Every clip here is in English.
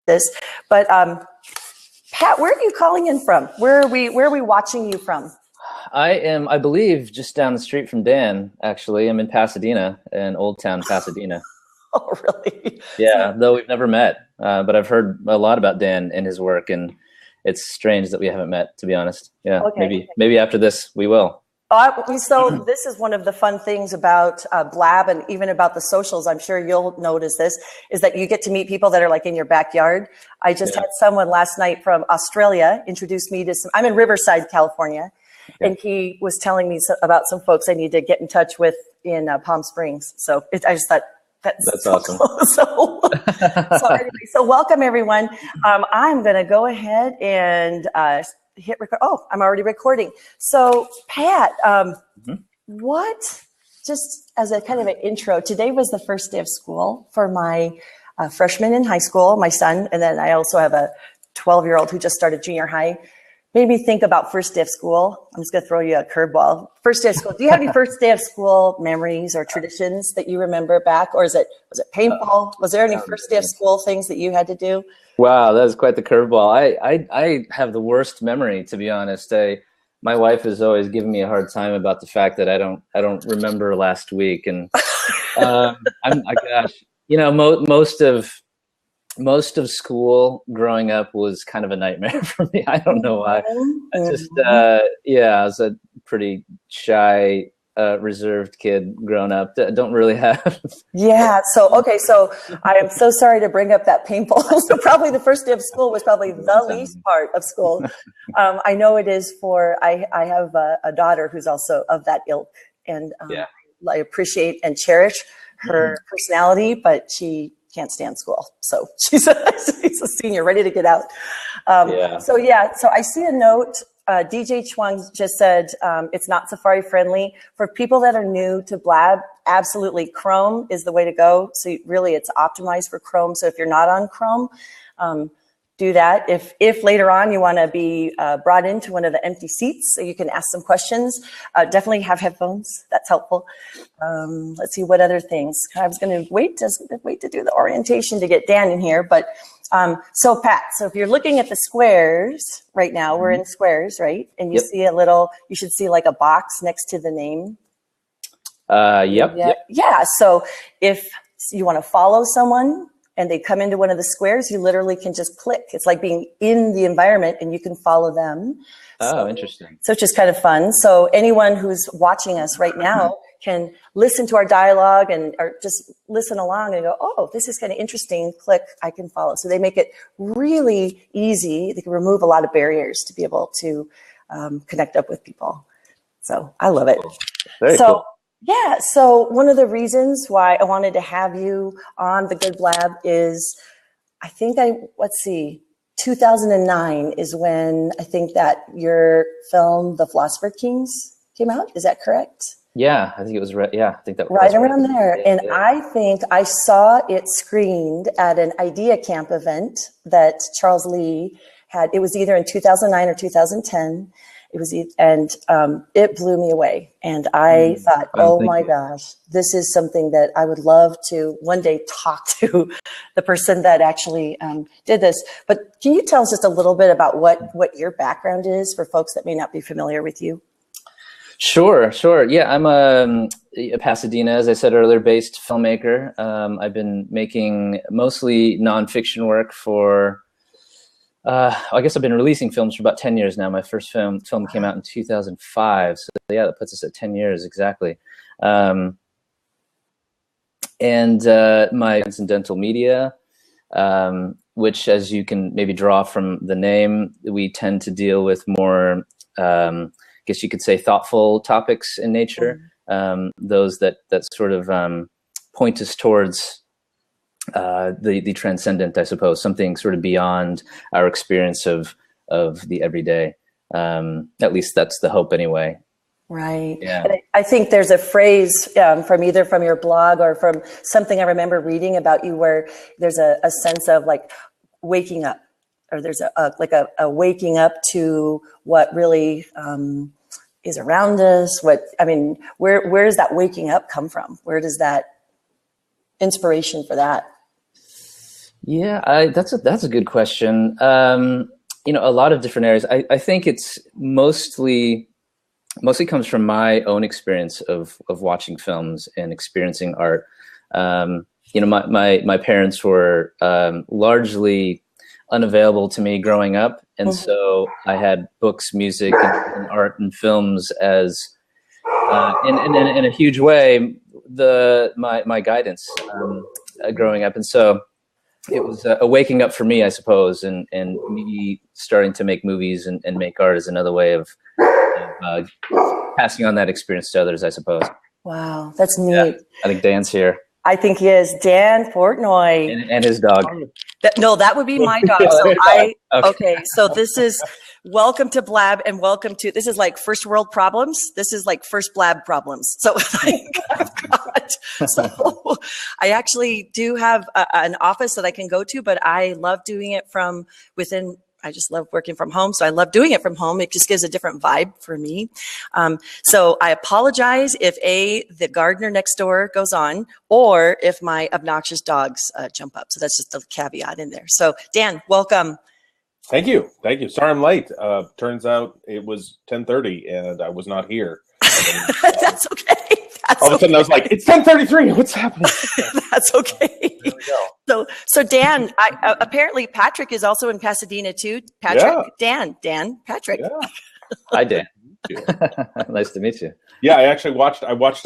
this. But Pat, where are you calling in from? Where are we watching you from? I am, I believe, just down the street from Dan, actually. I'm in Pasadena, in Old Town Pasadena. Oh, really? Yeah, though we've never met, but I've heard a lot about Dan and his work, and it's strange that we haven't met, to be honest. Yeah, okay. Maybe after this we will. So this is one of the fun things about Blab and even about the socials. I'm sure you'll notice this, is that you get to meet people that are like in your backyard. I just had someone last night from Australia introduce me to I'm in Riverside, California. And he was telling me about some folks I need to get in touch with in Palm Springs. So I just thought, that's so awesome. So welcome, everyone. I'm going to go ahead and hit record. Oh, I'm already recording. So Pat, what, just as a kind of an intro, today was the first day of school for my freshman in high school, my son. And then I also have a 12-year-old who just started junior high. Made me think about first day of school. I'm just going to throw you a curveball. First day of school. Do you have any first day of school memories or traditions that you remember back? Or was it painful? Was there any first day of school things that you had to do? Wow, that was quite the curveball. I have the worst memory, to be honest. My wife has always given me a hard time about the fact that I don't remember last week. And gosh, you know, most of school growing up was kind of a nightmare for me. I don't know why. I just, I was a pretty shy, reserved kid growing up. Don't really have. Yeah. So I am so sorry to bring up that painful. So probably the first day of school was probably the least part of school. I know it is I have a daughter who's also of that ilk, and I appreciate and cherish her personality, but she can't stand school. So she's a senior ready to get out. So I see a note. DJ Chuang just said, it's not Safari friendly. For people that are new to Blab, absolutely Chrome is the way to go. So really it's optimized for Chrome. So if you're not on Chrome, do that. If later on you want to be brought into one of the empty seats so you can ask some questions, definitely have headphones. That's helpful. Let's see what other things. I was going to wait to do the orientation to get Dan in here. But so Pat, so if you're looking at the squares right now, we're in squares, right? And you see you should see like a box next to the name. Yeah. So if you want to follow someone, and they come into one of the squares, you literally can just click. It's like being in the environment and you can follow them. Oh, interesting. So it's just kind of fun. So anyone who's watching us right now can listen to our dialogue or just listen along and go, oh, this is kind of interesting. Click, I can follow. So they make it really easy. They can remove a lot of barriers to be able to connect up with people. So I love it. Very cool. Yeah, so one of the reasons why I wanted to have you on The Good Blab is, 2009 is when I think that your film, The Philosopher Kings, came out. Is that correct? Yeah, I think it was right. Yeah, I think that was right around there. And I think I saw it screened at an Idea Camp event that Charles Lee had. It was either in 2009 or 2010. It blew me away. And I thought, oh my gosh, this is something that I would love to one day talk to the person that actually did this. But can you tell us just a little bit about what your background is for folks that may not be familiar with you? Sure. Yeah, I'm a Pasadena, as I said earlier, based filmmaker. I've been making mostly nonfiction work for I guess I've been releasing films for about 10 years now. My first film came out in 2005. So yeah, that puts us at 10 years exactly. And my Transcendental media, which, as you can maybe draw from the name, we tend to deal with more, I guess you could say, thoughtful topics in nature. Those that sort of point us towards the transcendent, I suppose, something sort of beyond our experience of the everyday. At least that's the hope anyway. Right. Yeah. And I think there's a phrase from either from your blog or from something I remember reading about you where there's a sense of like waking up, or there's a waking up to what really is around us. Where does that waking up come from? Where does that inspiration for that? Yeah, that's a good question. A lot of different areas. I think it's mostly comes from my own experience of watching films and experiencing art. My parents were largely unavailable to me growing up, and so I had books, music, and art and films as in a huge way my guidance growing up, and so it was a waking up for me, I suppose, and me starting to make movies and make art is another way of passing on that experience to others, I suppose. Wow, that's neat. Yeah, I think Dan's here. I think he is. Dan Portnoy. And his dog. That would be my dog. So okay. So this is welcome to Blab and welcome to, this is like first world problems. This is like first Blab problems. So I actually do have an office that I can go to, but I love doing it from within. I just love working from home. So I love doing it from home. It just gives a different vibe for me. So I apologize if the gardener next door goes on, or if my obnoxious dogs jump up. So that's just a caveat in there. So Dan, welcome. Thank you. Sorry I'm late. Turns out it was 10:30 and I was not here. That's okay. All of a sudden I was like, it's 10:33. What's happening? That's okay. There we go. So Dan, apparently Patrick is also in Pasadena too. Patrick, yeah. Dan, Patrick. Yeah. Hi, Dan. Nice to meet you. Yeah, I watched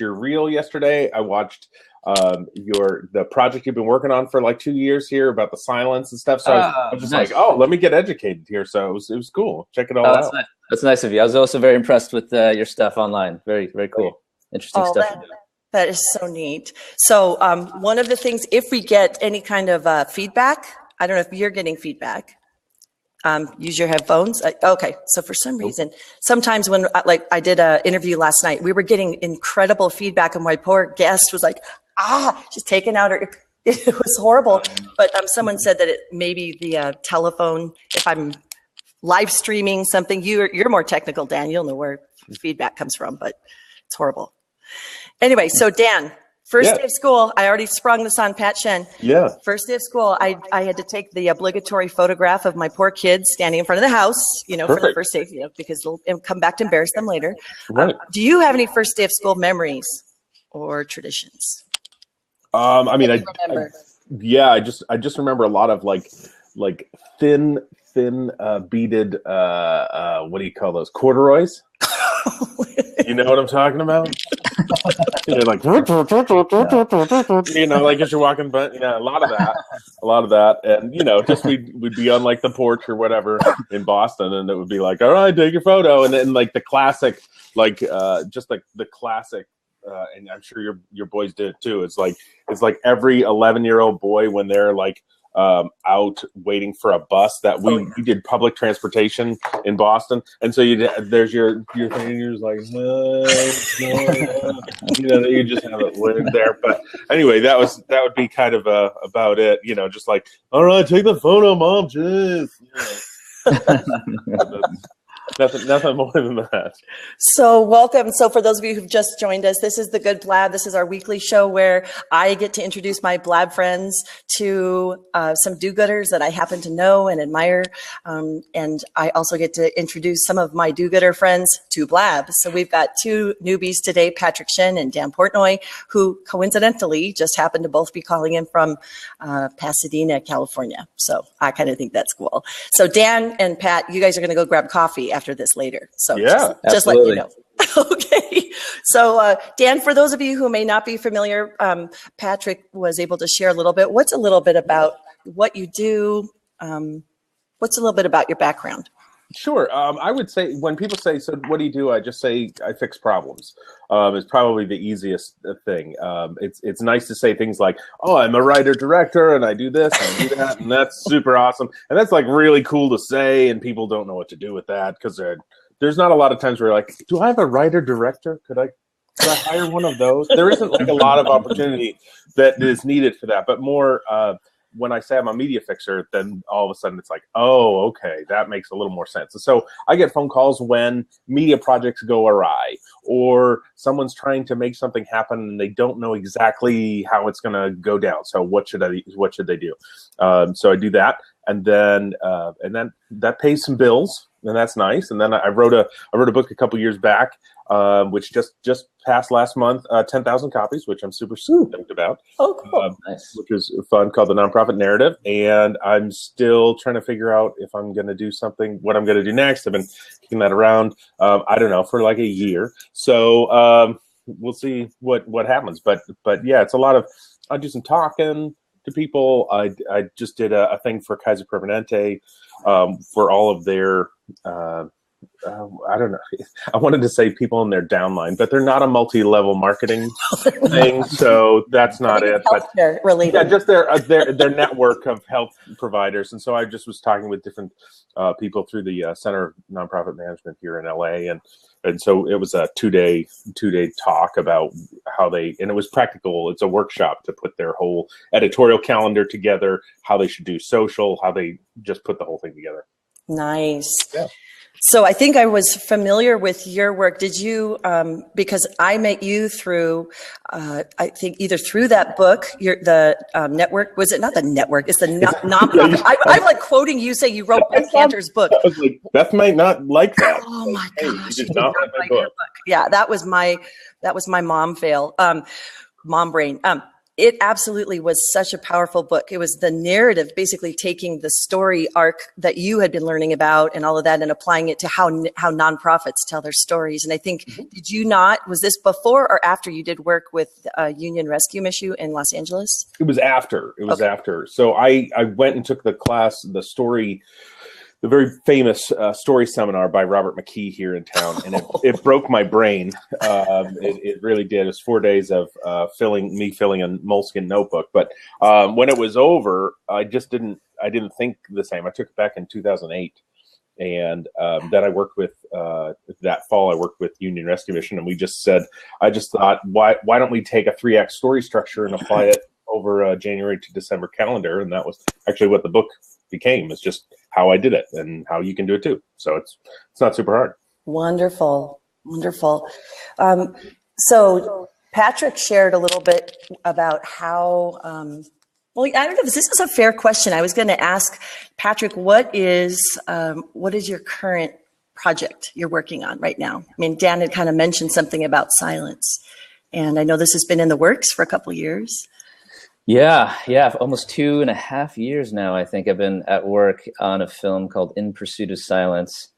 your reel yesterday. I watched the project you've been working on for like 2 years here about the silence and stuff. So I was just nice. Like, let me get educated here. So it was cool. Check it all out. Nice. That's nice of you. I was also very impressed with your stuff online. Very, very cool. Interesting stuff. That is so neat. So one of the things, if we get any kind of feedback, I don't know if you're getting feedback, use your headphones. Okay. So for some reason, sometimes when I did an interview last night, we were getting incredible feedback, and my poor guest was like, she's taking out her, it was horrible. But someone said that it maybe the telephone, if I'm live streaming something, you're more technical, Dan, you'll know where feedback comes from, but it's horrible. Anyway, so Dan, first day of school, I already sprung this on Pat Shen. Yeah. First day of school, I had to take the obligatory photograph of my poor kids standing in front of the house, for the first day, because they'll come back to embarrass them later. Right. Do you have any first day of school memories or traditions? I just remember a lot of like thin beaded what do you call those, corduroys? You know what I'm talking about? Like like as you're walking, but a lot of that, and just we'd be on like the porch or whatever in Boston, and it would be like, all right, take your photo, and then like the classic, just like the classic. And I'm sure your boys did it too. It's like every 11-year-old boy when they're like out waiting for a bus that we did public transportation in Boston, and so there's your thing, and you're just like you just have it lived there. But anyway, that would be kind of about it. Just like, all right, take the photo, mom, just Nothing more than that. So welcome. So for those of you who've just joined us, this is The Good Blab. This is our weekly show where I get to introduce my Blab friends to some do-gooders that I happen to know and admire. And I also get to introduce some of my do-gooder friends to Blab. So we've got two newbies today, Patrick Shen and Dan Portnoy, who coincidentally just happen to both be calling in from Pasadena, California. So I kind of think that's cool. So Dan and Pat, you guys are going to go grab coffee after this later. So just let you know. Okay. So Dan, for those of you who may not be familiar, Patrick was able to share a little bit. What's a little bit about what you do? What's a little bit about your background? Sure. I would say when people say, so what do you do? I just say I fix problems. It's probably the easiest thing. It's nice to say things like, oh, I'm a writer director and I do this and I do that. And that's super awesome. And that's like really cool to say. And people don't know what to do with that because there's not a lot of times where you're like, do I have a writer director? Could I hire one of those? There isn't like a lot of opportunity that is needed for that, but more when I say I'm a media fixer, then all of a sudden it's like, oh, okay, that makes a little more sense. And so I get phone calls when media projects go awry, or someone's trying to make something happen and they don't know exactly how it's going to go down. So what should they do? So I do that, and then that pays some bills, and that's nice. And then I wrote a book a couple years back, which just passed last month, 10,000 copies, which I'm super stoked about. Oh, cool. Nice. Which is fun, called The Nonprofit Narrative. And I'm still trying to figure out if I'm going to do what I'm going to do next. I've been kicking that around, I don't know, for like a year. So we'll see what happens. But yeah, it's a lot of, I do some talking to people. I just did a thing for Kaiser Permanente for all of their, I don't know. I wanted to say people in their downline, but they're not a multi-level marketing thing, so that's not it. But related. Yeah, just their network of health providers. And so I just was talking with different people through the Center of Nonprofit Management here in LA, and so it was a two-day talk about how and it was practical. It's a workshop to put their whole editorial calendar together, how they should do social, how they just put the whole thing together. Nice. Yeah. So I think I was familiar with your work. Did you, because I met you through, I think either through that book, the network, was it not the network? It's the nonprofit. I'm like quoting you saying you wrote Beth Cantor's book. I was like, Beth might not like that. Oh my gosh. She did not like my book. Yeah, that was my mom fail, mom brain. It absolutely was such a powerful book. It was the narrative, basically taking the story arc that you had been learning about and all of that and applying it to how nonprofits tell their stories. And I think, was this before or after you did work with Union Rescue Mission in Los Angeles? It was after. After. So I went and took the class, the very famous story seminar by Robert McKee here in town, and it broke my brain. It really did. It was 4 days of filling a moleskin notebook. But when it was over, I didn't think the same. I took it back in 2008, and then I worked with that fall. I worked with Union Rescue Mission, and I just thought, why don't we take a 3-act story structure and apply it over a January to December calendar? And that was actually what the book became. It's just how I did it and how you can do it too. So it's not super hard. Wonderful. So Patrick shared a little bit about how, well, I don't know if this is a fair question. I was going to ask Patrick, what is your current project you're working on right now? I mean, Dan had kind of mentioned something about silence, and I know this has been in the works for a couple of years. Yeah, almost 2.5 years now. I think I've been at work on a film called In Pursuit of Silence,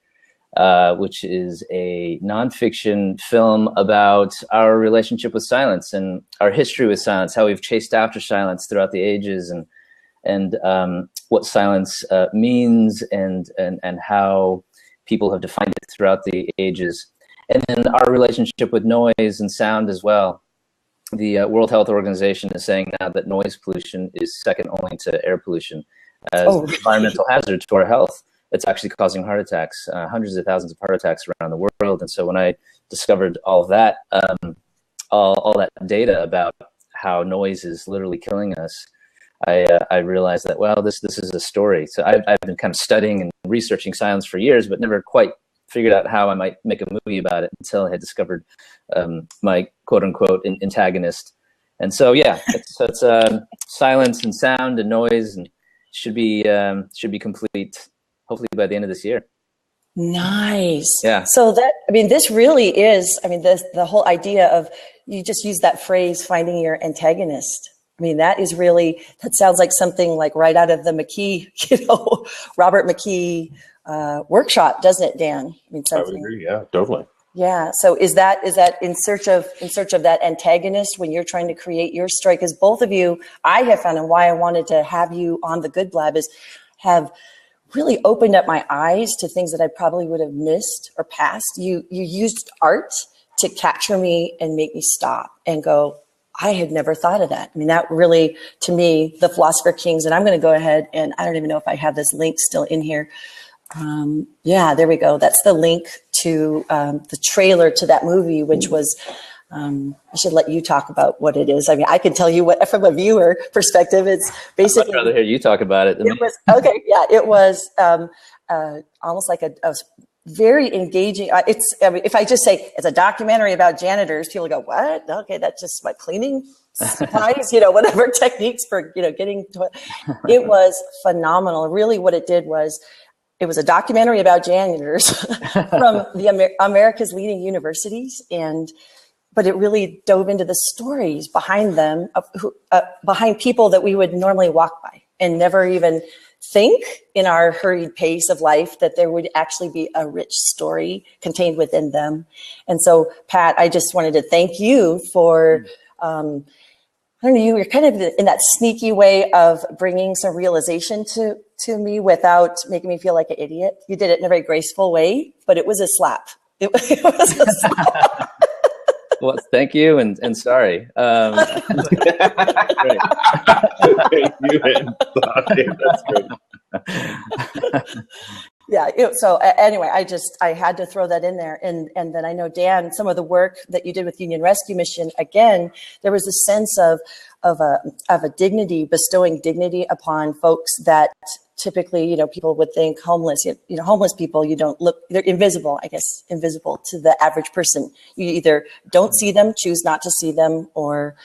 which is a nonfiction film about our relationship with silence and our history with silence, how we've chased after silence throughout the ages, and what silence means, and how people have defined it throughout the ages, and then our relationship with noise and sound as well. The World Health Organization is saying now that noise pollution is second only to air pollution as an environmental hazard to our health. It's actually causing heart attacks, hundreds of thousands of heart attacks around the world. And so when I discovered all of that, all that data about how noise is literally killing us, I realized that, well, this is a story. So I've been kind of studying and researching silence for years, but never quite figured out how I might make a movie about it until I had discovered my quote unquote antagonist. And so, yeah, it's silence and sound and noise, and should be complete hopefully by the end of this year. Nice. Yeah. So this really is, the whole idea of, you just use that phrase, finding your antagonist. I mean, that sounds like something like right out of the McKee, Robert McKee workshop, doesn't it, Dan? I would agree. Yeah, totally. Yeah. So is that in search of that antagonist when you're trying to create your story? Because both of you, I have found, and why I wanted to have you on the Good Blab, is have really opened up my eyes to things that I probably would have missed or passed. You used art to capture me and make me stop and go, I had never thought of that. I mean, that really, to me, the Philosopher Kings, and I'm going to go ahead, and I don't even know if I have this link still in here. Yeah, there we go. That's the link to the trailer to that movie, which was I should let you talk about what it is. I mean, I can tell you what, from a viewer perspective, it's basically. I'd rather hear you talk about it. It was okay. Yeah, it was almost like a very engaging. I mean, if I just say it's a documentary about janitors, people go, "What? Okay, that's just what, cleaning supplies, whatever techniques for getting to it." It was phenomenal. Really, what it did was. It was a documentary about janitors from the America's leading universities, but it really dove into the stories behind them, behind people that we would normally walk by and never even think in our hurried pace of life that there would actually be a rich story contained within them. And so, Pat, I just wanted to thank you for. I don't know, you were kind of in that sneaky way of bringing some realization to me without making me feel like an idiot. You did it in a very graceful way, but it was a slap. It was a slap. Well, thank you and sorry. Thank you and sorry. That's good. Yeah. So anyway, I had to throw that in there. And then I know, Dan, some of the work that you did with Union Rescue Mission, again, there was a sense of a dignity, bestowing dignity upon folks that typically, people would think homeless, homeless people, you don't look, they're invisible, I guess, invisible to the average person. You either don't see them, choose not to see them, or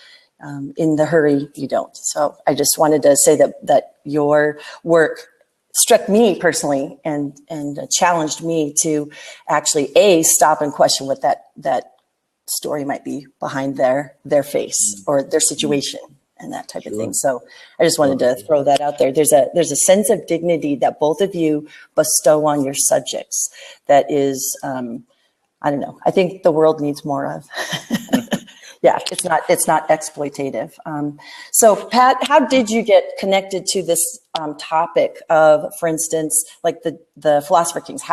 in the hurry, you don't. So I just wanted to say that your work struck me personally and challenged me to actually stop and question what that story might be behind their face or their situation and that type of thing. So I just wanted to throw that out there. There's a sense of dignity that both of you bestow on your subjects that is, I don't know, I think the world needs more of. Yeah, it's not exploitative. So Pat, how did you get connected to this topic of, for instance, like the Philosopher Kings?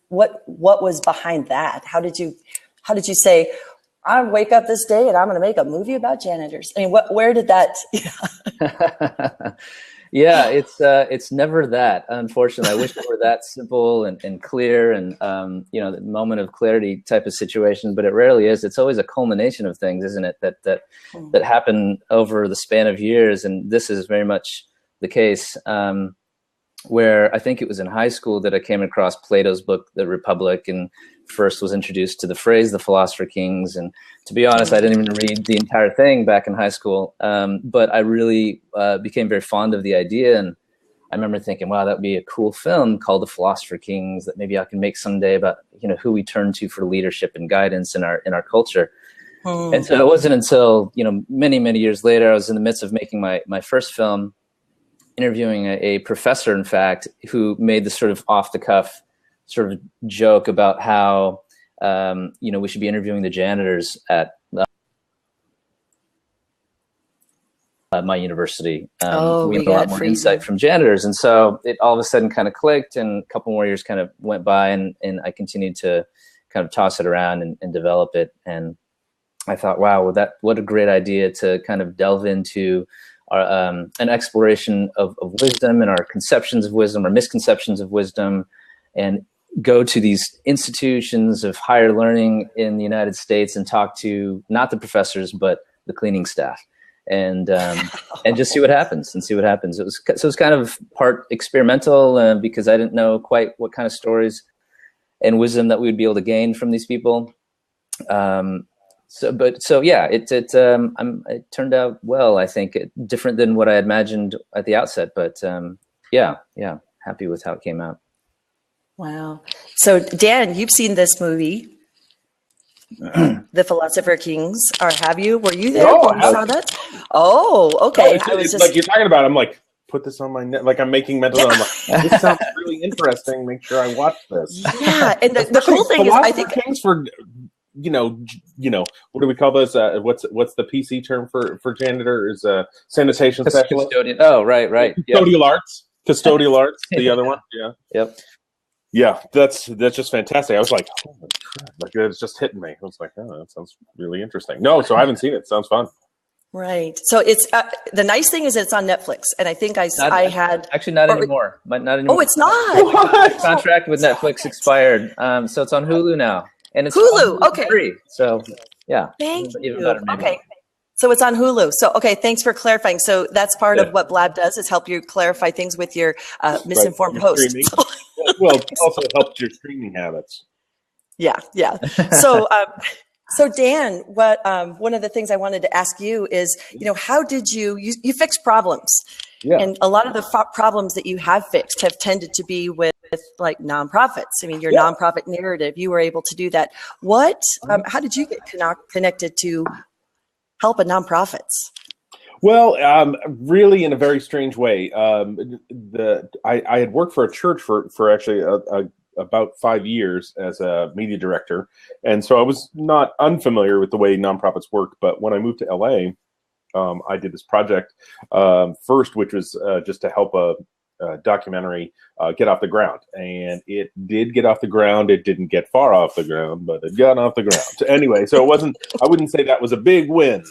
What was behind that? How did you say, I wake up this day and I'm going to make a movie about janitors? I mean, where did that? Yeah, it's never that, unfortunately. I wish it were that simple and clear and, the moment of clarity type of situation, but it rarely is. It's always a culmination of things, isn't it? That happen over the span of years. And this is very much the case, where I think it was in high school that I came across Plato's book, The Republic, and first was introduced to the phrase, the Philosopher Kings. And to be honest, I didn't even read the entire thing back in high school. But I really became very fond of the idea. And I remember thinking, wow, that would be a cool film called The Philosopher Kings that maybe I can make someday about, who we turn to for leadership and guidance in our culture. And so it wasn't until, many, many years later, I was in the midst of making my first film, interviewing a professor, in fact, who made this sort of off the cuff sort of joke about how, we should be interviewing the janitors at my university. We had a lot more insight from janitors. And so it all of a sudden kind of clicked, and a couple more years kind of went by, and I continued to kind of toss it around and develop it. And I thought, wow, what a great idea to kind of delve into an exploration of wisdom and our conceptions of wisdom or misconceptions of wisdom, and go to these institutions of higher learning in the United States and talk to not the professors, but the cleaning staff, and just see what happens. It was kind of part experimental because I didn't know quite what kind of stories and wisdom that we would be able to gain from these people. It turned out well, I think, different than what I imagined at the outset, but happy with how it came out. Wow. So Dan, you've seen this movie, The Philosopher Kings, or have you? Were you there when you saw that? Oh, okay. No, it's like you're talking about, I'm like, put this on my net. Like I'm making mental notes. I'm like, this sounds really interesting. Make sure I watch this. Yeah. And the cool thing is, I think Kings for, what do we call those? What's the PC term for janitor? Is sanitation specialist? Custodian. Oh, right. Custodial arts. Custodial arts. The other one. Yeah. Yep. Yeah, that's just fantastic. I was like, oh my God, like it's just hitting me. I was like, oh, that sounds really interesting. No, so I haven't seen it. Sounds fun. Right. So it's the nice thing is it's on Netflix, and I think I had actually not anymore. Not anymore. Oh, it's not. What? Contract with Netflix expired. So it's on Hulu now, and it's Hulu. Okay. free. So Yeah. Thank Even you. better, maybe. Okay. So it's on Hulu. So, okay, thanks for clarifying. So that's part of what Blab does, is help you clarify things with your misinformed host. Streaming. Well, it also helps your streaming habits. Yeah. So, so Dan, what one of the things I wanted to ask you is, how did you fix problems? Yeah. And a lot of the problems that you have fixed have tended to be with like nonprofits. I mean, your nonprofit narrative, you were able to do that. What? How did you get connected to help at nonprofits? Well, really in a very strange way. I had worked for a church for actually about 5 years as a media director. And so I was not unfamiliar with the way nonprofits work. But when I moved to LA, I did this project first, which was just to help a documentary get off the ground. And it did get off the ground. It didn't get far off the ground, but it got off the ground. Anyway, so it wasn't, I wouldn't say that was a big win.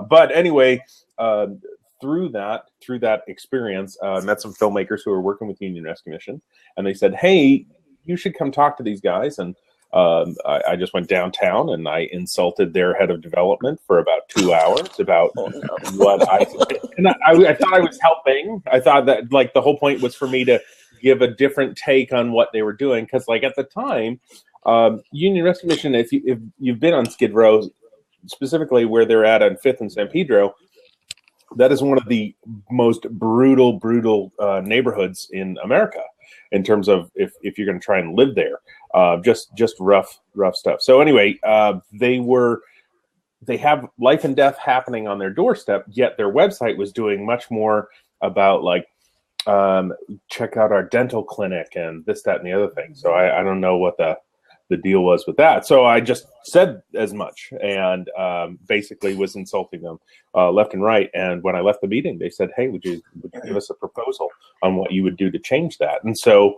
But anyway, through that experience, I met some filmmakers who were working with Union Rescue Mission, and they said, hey, you should come talk to these guys. And I just went downtown and I insulted their head of development for about 2 hours about what I thought I was helping. I thought that like the whole point was for me to give a different take on what they were doing. Cause like at the time, Union Rescue Mission, if you've been on Skid Row, specifically where they're at on 5th and San Pedro, that is one of the most brutal neighborhoods in America in terms of if you're going to try and live there. Just rough stuff. So anyway, they have life and death happening on their doorstep, yet their website was doing much more about like, check out our dental clinic and this, that, and the other thing. So I don't know what the deal was with that. So I just said as much and basically was insulting them left and right. And when I left the meeting, they said, hey, would you give us a proposal on what you would do to change that? And so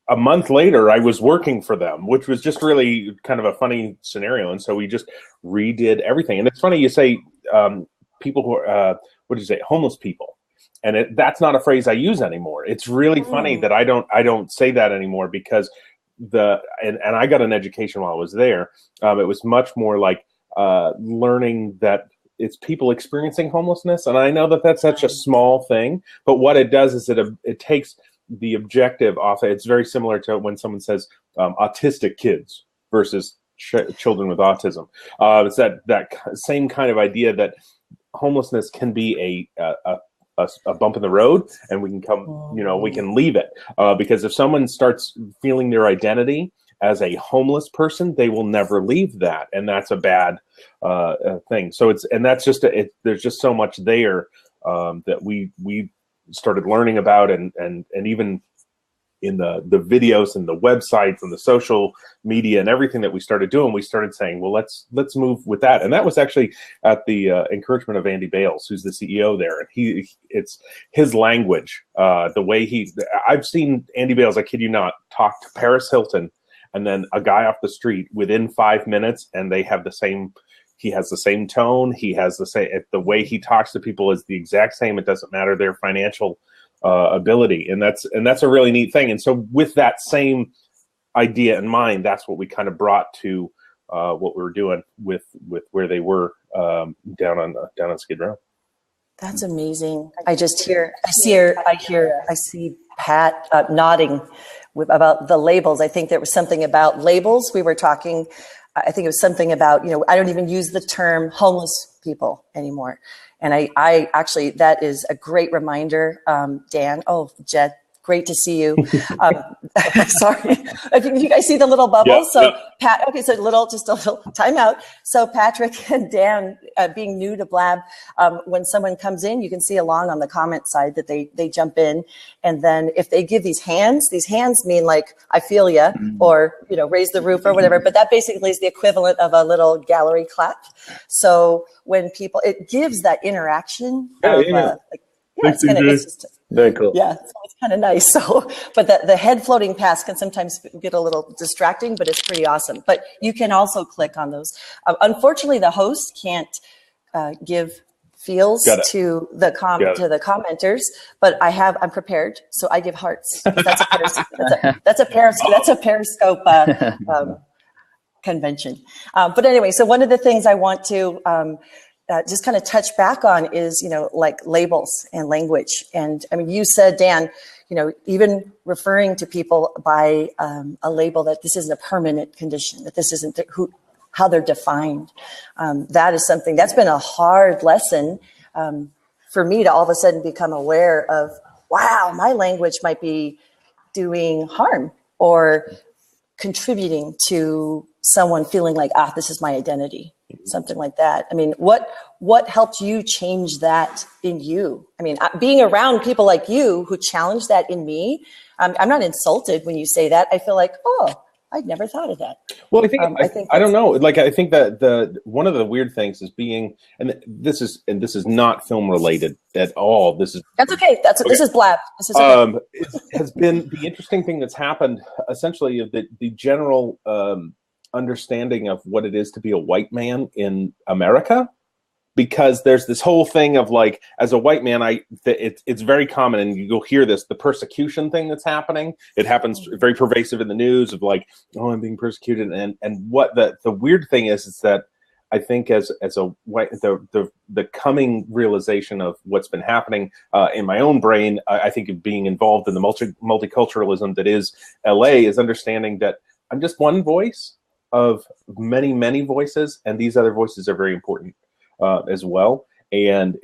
a month later, I was working for them, which was just really kind of a funny scenario. And so we just redid everything. And it's funny you say people who are, homeless people. And that's not a phrase I use anymore. It's really funny that I don't say that anymore because and I got an education while I was there. It was much more like learning that it's people experiencing homelessness. And I know that that's such a small thing, but what it does is it takes the objective off. It's very similar to when someone says autistic kids versus children with autism. It's that same kind of idea that homelessness can be a bump in the road, and we can we can leave it because if someone starts feeling their identity as a homeless person, they will never leave that, and that's a bad thing. So that's just there's just so much there that we started learning about, and even in the videos and the websites and the social media and everything that we started doing, we started saying, well, let's move with that. And that was actually at the encouragement of Andy Bales, who's the CEO there. And it's his language, the way I've seen Andy Bales, I kid you not, talk to Paris Hilton and then a guy off the street within 5 minutes, and they have he has the same tone. He has the way he talks to people is the exact same. It doesn't matter their financial ability. And that's a really neat thing. And so with that same idea in mind, that's what we kind of brought to what we were doing with where they were down on Skid Row. That's amazing. I see Pat nodding about the labels. I think there was something about labels. We were talking, I think it was something about, I don't even use the term homeless people anymore. And I actually, that is a great reminder, Dan. Oh, Jed, great to see you. Sorry. You guys see the little bubble? Yeah. Pat, okay, so just a little timeout. So Patrick and Dan, being new to Blab, when someone comes in, you can see along on the comment side that they jump in. And then if they give these hands mean like, I feel ya, or, raise the roof or whatever. But that basically is the equivalent of a little gallery clap. So when it gives that interaction. It's just very cool. Yeah, so it's kind of nice. So, but the head floating past can sometimes get a little distracting, but it's pretty awesome. But you can also click on those. Unfortunately, the host can't give feels to the commenters, but I'm prepared, so I give hearts. That's a periscope convention. But anyway, so one of the things I want to just kind of touch back on is, like labels and language. And I mean, you said, Dan, even referring to people by a label, that this isn't a permanent condition, that this isn't how they're defined. That is something that's been a hard lesson for me to all of a sudden become aware of. Wow, my language might be doing harm or contributing to someone feeling like, this is my identity, something like that. I mean, what helped you change that in you? I mean, being around people like you who challenge that in me, I'm not insulted when you say that. I feel like, I'd never thought of that. Well, I don't know. Like, I think that one of the weird things is being, and this is not film related at all. That's okay. This is blab. This is okay. It has been the interesting thing that's happened, essentially, of the general understanding of what it is to be a white man in America. Because there's this whole thing of like, as a white man, it's very common, and you'll hear this, the persecution thing that's happening. It happens very pervasive in the news of like, I'm being persecuted. And what the weird thing is that I think as a white, the coming realization of what's been happening in my own brain, I think of being involved in the multiculturalism that is LA, is understanding that I'm just one voice of many, many voices, and these other voices are very important. As well, and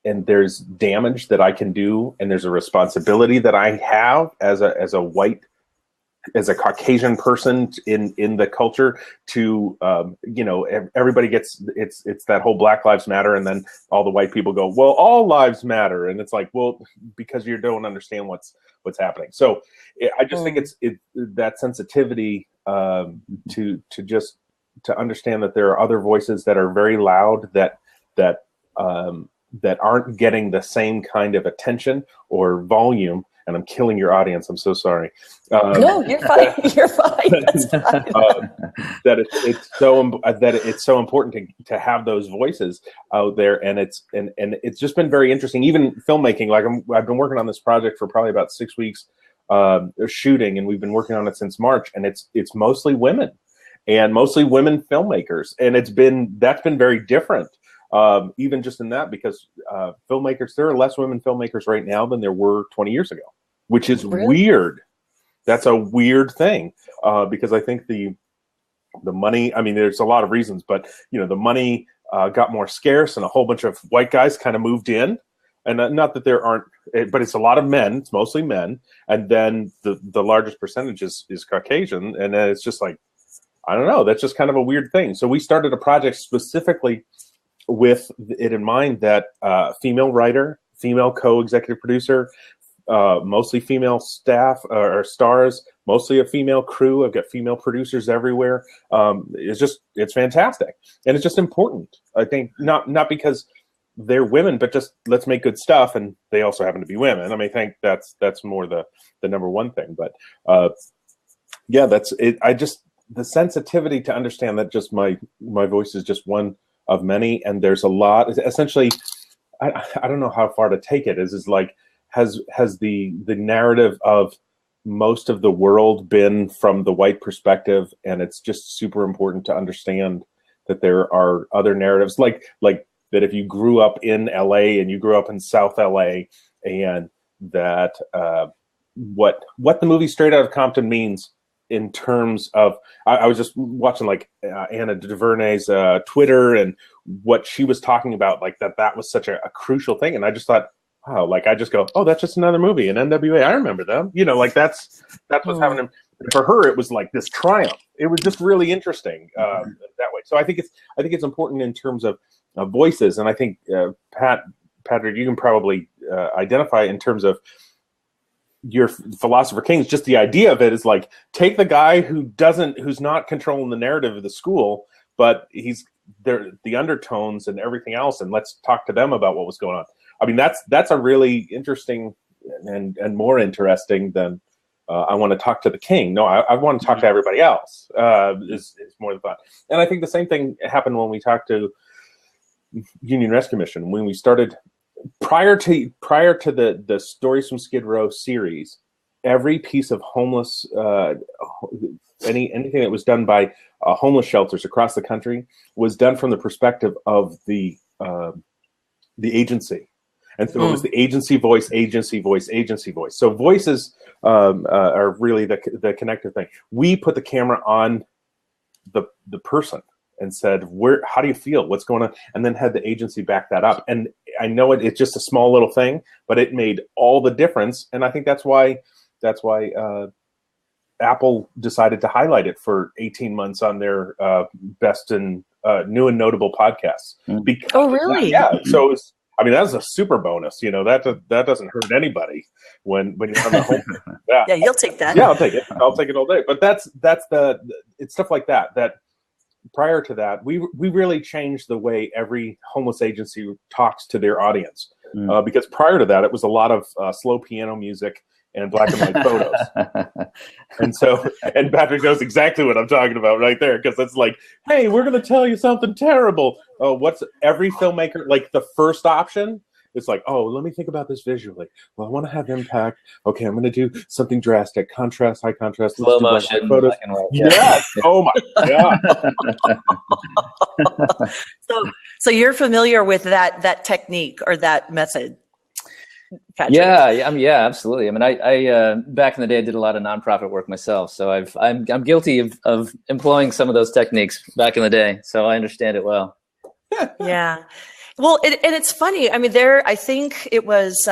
there's damage that I can do, and there's a responsibility that I have as a white, as a Caucasian person in the culture to everybody gets it's that whole Black Lives Matter, and then all the white people go, well, all lives matter, and it's like, well, because you don't understand what's happening. So I just think it's that sensitivity to understand that there are other voices that are very loud that aren't getting the same kind of attention or volume. And I'm killing your audience. I'm so sorry. No, you're fine. You're fine. That it's so important to have those voices out there, and it's just been very interesting. Even filmmaking, like I've been working on this project for probably about 6 weeks, shooting, and we've been working on it since March, and it's mostly women. And mostly women filmmakers, and that's been very different, even just in that, because filmmakers, there are less women filmmakers right now than there were 20 years ago, which is weird. That's a weird thing, because I think the money. I mean, there's a lot of reasons, but the money got more scarce, and a whole bunch of white guys kind of moved in, and not that there aren't, but it's a lot of men. It's mostly men, and then the largest percentage is Caucasian, and then it's just like, I don't know. That's just kind of a weird thing. So we started a project specifically with it in mind, that female writer, female co-executive producer, mostly female staff or stars, mostly a female crew. I've got female producers everywhere. It's fantastic. And it's just important. I think not because they're women, but just let's make good stuff. And they also happen to be women. I mean, I think that's more the number one thing. But that's it. The sensitivity to understand that just my voice is just one of many, and there's a lot. Essentially, I don't know how far to take it. Is like, has the narrative of most of the world been from the white perspective, and it's just super important to understand that there are other narratives, like that if you grew up in LA and you grew up in South LA, and that what the movie Straight Outta Compton means. In terms of, I was just watching like Anna DuVernay's Twitter, and what she was talking about, like that was such a crucial thing. And I just thought, wow, like I just go, oh, that's just another movie. And NWA, I remember them. Like that's what's happening. For her, it was like this triumph. It was just really interesting that way. So I think it's important in terms of voices. And I think Patrick, you can probably identify in terms of your Philosopher Kings, just the idea of it is like, take the guy who's not controlling the narrative of the school, but he's there, the undertones and everything else, and let's talk to them about what was going on. I mean, that's a really interesting and more interesting than I want to talk to the king. No, I want to talk to everybody else. Is more the thought. And I think the same thing happened when we talked to Union Rescue Mission, when we started. Prior to the Stories from Skid Row series, every piece of homeless anything that was done by homeless shelters across the country was done from the perspective of the agency. And so it was the agency voice, agency voice, agency voice. So voices are really the connective thing. We put the camera on the person and said, how do you feel? What's going on? And then had the agency back that up. And I know it's just a small little thing, but it made all the difference. And I think that's why Apple decided to highlight it for 18 months on their best and new and notable podcasts. Because really? Yeah. So that's a super bonus. That doesn't hurt anybody when you're on the home. Yeah, you'll take that. Yeah, I'll take it. I'll take it all day. But it's stuff like that. That prior to that, we really changed the way every homeless agency talks to their audience. Because prior to that, it was a lot of slow piano music and black and white photos. And Patrick knows exactly what I'm talking about right there, because it's like, hey, we're going to tell you something terrible. Oh, what's every filmmaker, like the first option? It's like, oh, let me think about this visually. Well, I want to have impact. Okay, I'm going to do something drastic, contrast, high contrast, slow motion, photos. black and white. Yes. Oh my God. So you're familiar with that technique or that method? Patrick? Yeah, absolutely. I mean, I back in the day I did a lot of nonprofit work myself, so I'm guilty of employing some of those techniques back in the day, so I understand it well. Yeah. Well, and it's funny. I mean, I think it was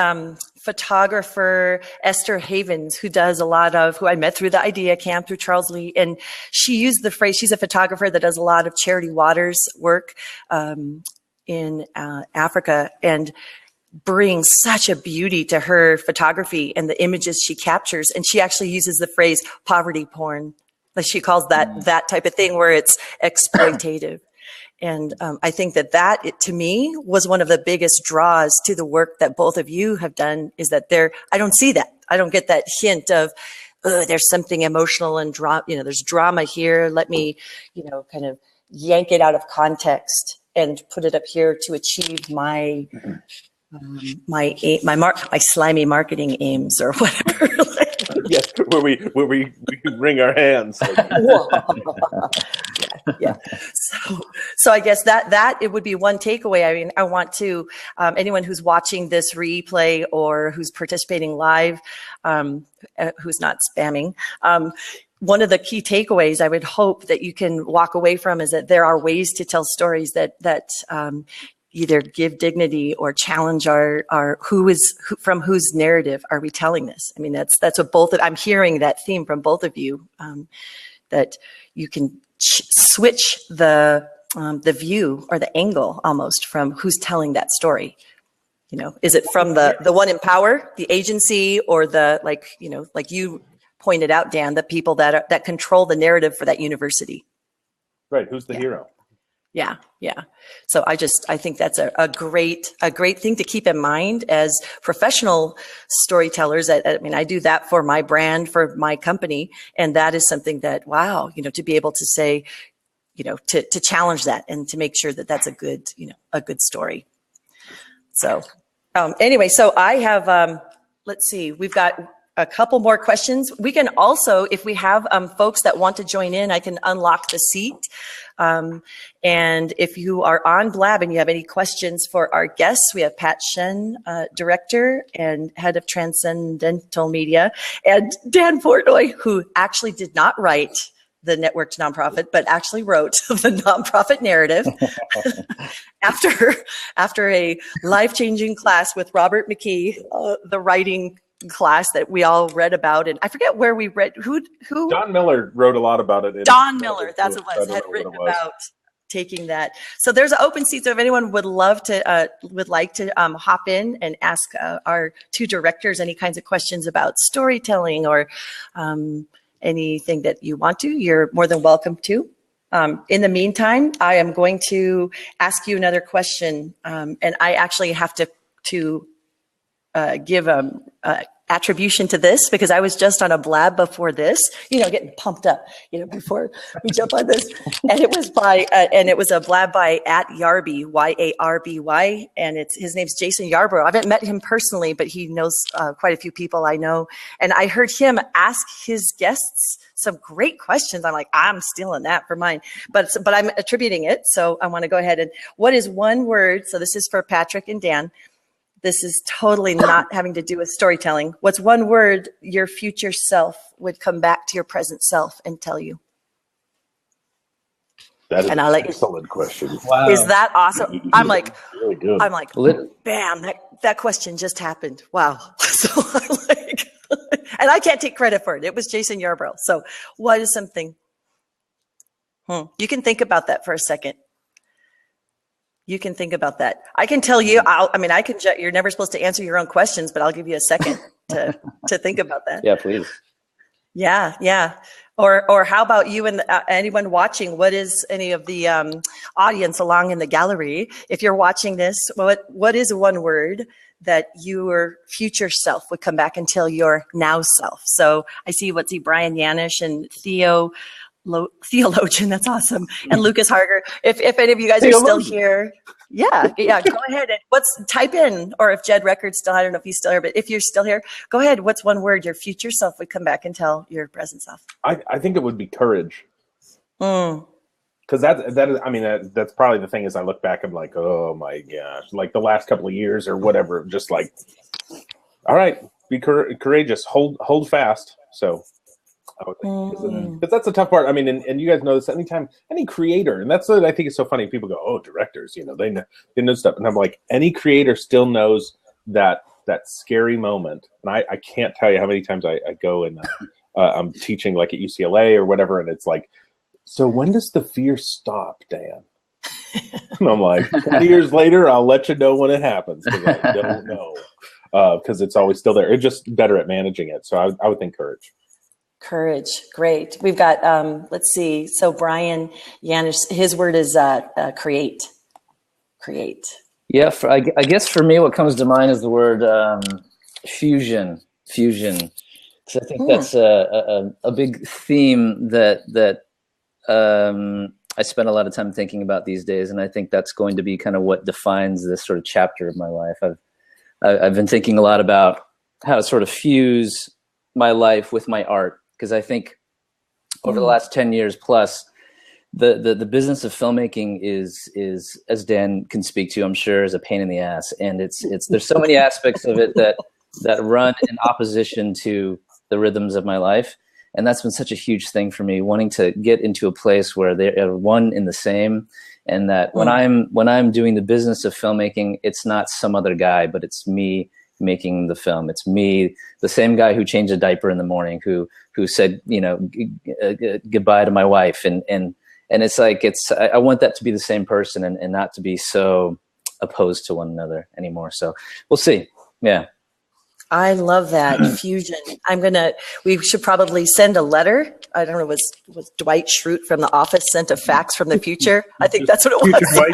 photographer Esther Havens who I met through the Idea Camp through Charles Lee, and she used the phrase. She's a photographer that does a lot of Charity Waters work in Africa, and brings such a beauty to her photography and the images she captures. And she actually uses the phrase poverty porn. Like she calls that type of thing where it's exploitative. And I think that to me was one of the biggest draws to the work that both of you have done, is that I don't see that. I don't get that hint of, there's something emotional and there's drama here. Let me, kind of yank it out of context and put it up here to achieve my slimy marketing aims or whatever. Yes, where we wring our hands. Yeah. So I guess that it would be one takeaway. I mean, I want to anyone who's watching this replay or who's participating live, who's not spamming. One of the key takeaways I would hope that you can walk away from is that there are ways to tell stories that either give dignity or challenge from whose narrative are we telling this? I mean, that's what I'm hearing that theme from both of you, that you can switch the view or the angle almost from who's telling that story. Is it from the one in power, the agency, or like you pointed out, Dan, the people that control the narrative for that university? Right. Who's the hero? Yeah. So I think that's a great thing to keep in mind as professional storytellers. I mean, I do that for my brand, for my company. And that is something that, wow, to be able to say, to challenge that and to make sure that that's a good story. So anyway, so I have, let's see, we've got a couple more questions. We can also, if we have folks that want to join in, I can unlock the seat. And if you are on Blab and you have any questions for our guests, we have Pat Shen, director and head of Transcendental Media, and Dan Portnoy, who actually did not write the networked nonprofit, but actually wrote the nonprofit narrative after a life-changing class with Robert McKee, the writing class that we all read about. And I forget where we read, who Don Miller wrote a lot about it. Don Miller, that's what it was, had written about taking that. So there's an open seat. So if anyone would like to hop in and ask our two directors any kinds of questions about storytelling or anything that you want to, you're more than welcome to. In the meantime, I am going to ask you another question. And I actually have to give attribution to this because I was just on a blab before this, getting pumped up, before we jump on this. And it was a blab by @Yarby, Yarby, and his name's Jason Yarbrough. I haven't met him personally, but he knows quite a few people I know. And I heard him ask his guests some great questions. I'm like, I'm stealing that for mine, but I'm attributing it. So I want to go ahead and what is one word? So this is for Patrick and Dan. This is totally not having to do with storytelling. What's one word your future self would come back to your present self and tell you? That is an excellent question. Wow. Is that awesome? I'm like, really good. I'm like, bam, that question just happened. Wow. So I'm like, and I can't take credit for it. It was Jason Yarbrough. So what is something? You can think about that for a second. You can think about that. I can tell you, you're never supposed to answer your own questions, but I'll give you a second to think about that. Yeah, please. Yeah. Or how about you and anyone watching? What is any of the audience along in the gallery? If you're watching this, what is one word that your future self would come back and tell your now self? So I see Brian Yanish and Theologian, that's awesome. And Lucas Harger. If any of you guys are still here, yeah, go ahead and type in, or if Jed Records still, I don't know if he's still here, but if you're still here, go ahead. What's one word your future self would come back and tell your present self? I think it would be courage. Because that's probably the thing. Is I look back and like, oh my gosh, like the last couple of years or whatever, just like, all right, be courageous, hold fast. So. But that's the tough part. I mean, and you guys know this. Anytime any creator, and that's what I think is so funny. People go, "Oh, directors, they know stuff," and I'm like, any creator still knows that scary moment. And I can't tell you how many times I go and I'm teaching like at UCLA or whatever, and it's like, so when does the fear stop, Dan? And I'm like, 20 years later, I'll let you know when it happens because I don't know because it's always still there. It's just better at managing it. So I would think courage. Courage. Great. We've got, let's see. So Brian Yanish, his word is create. Create. Yeah. I guess for me, what comes to mind is the word fusion. Because I think that's a big theme that I spend a lot of time thinking about these days. And I think that's going to be kind of what defines this sort of chapter of my life. I've been thinking a lot about how to sort of fuse my life with my art. Because I think over the last 10 years plus, the business of filmmaking is, as Dan can speak to, I'm sure, is a pain in the ass. And there's so many aspects of it that run in opposition to the rhythms of my life. And that's been such a huge thing for me, wanting to get into a place where they are one in the same. And that when I'm doing the business of filmmaking, it's not some other guy, but it's me making the film. It's me, the same guy who changed a diaper in the morning, who said, goodbye to my wife. And it's like, I want that to be the same person and not to be so opposed to one another anymore. So we'll see. Yeah. I love that fusion. We should probably send a letter. I don't know, was Dwight Schrute from The Office sent a fax from the future? I think that's what it was. Future Dwight.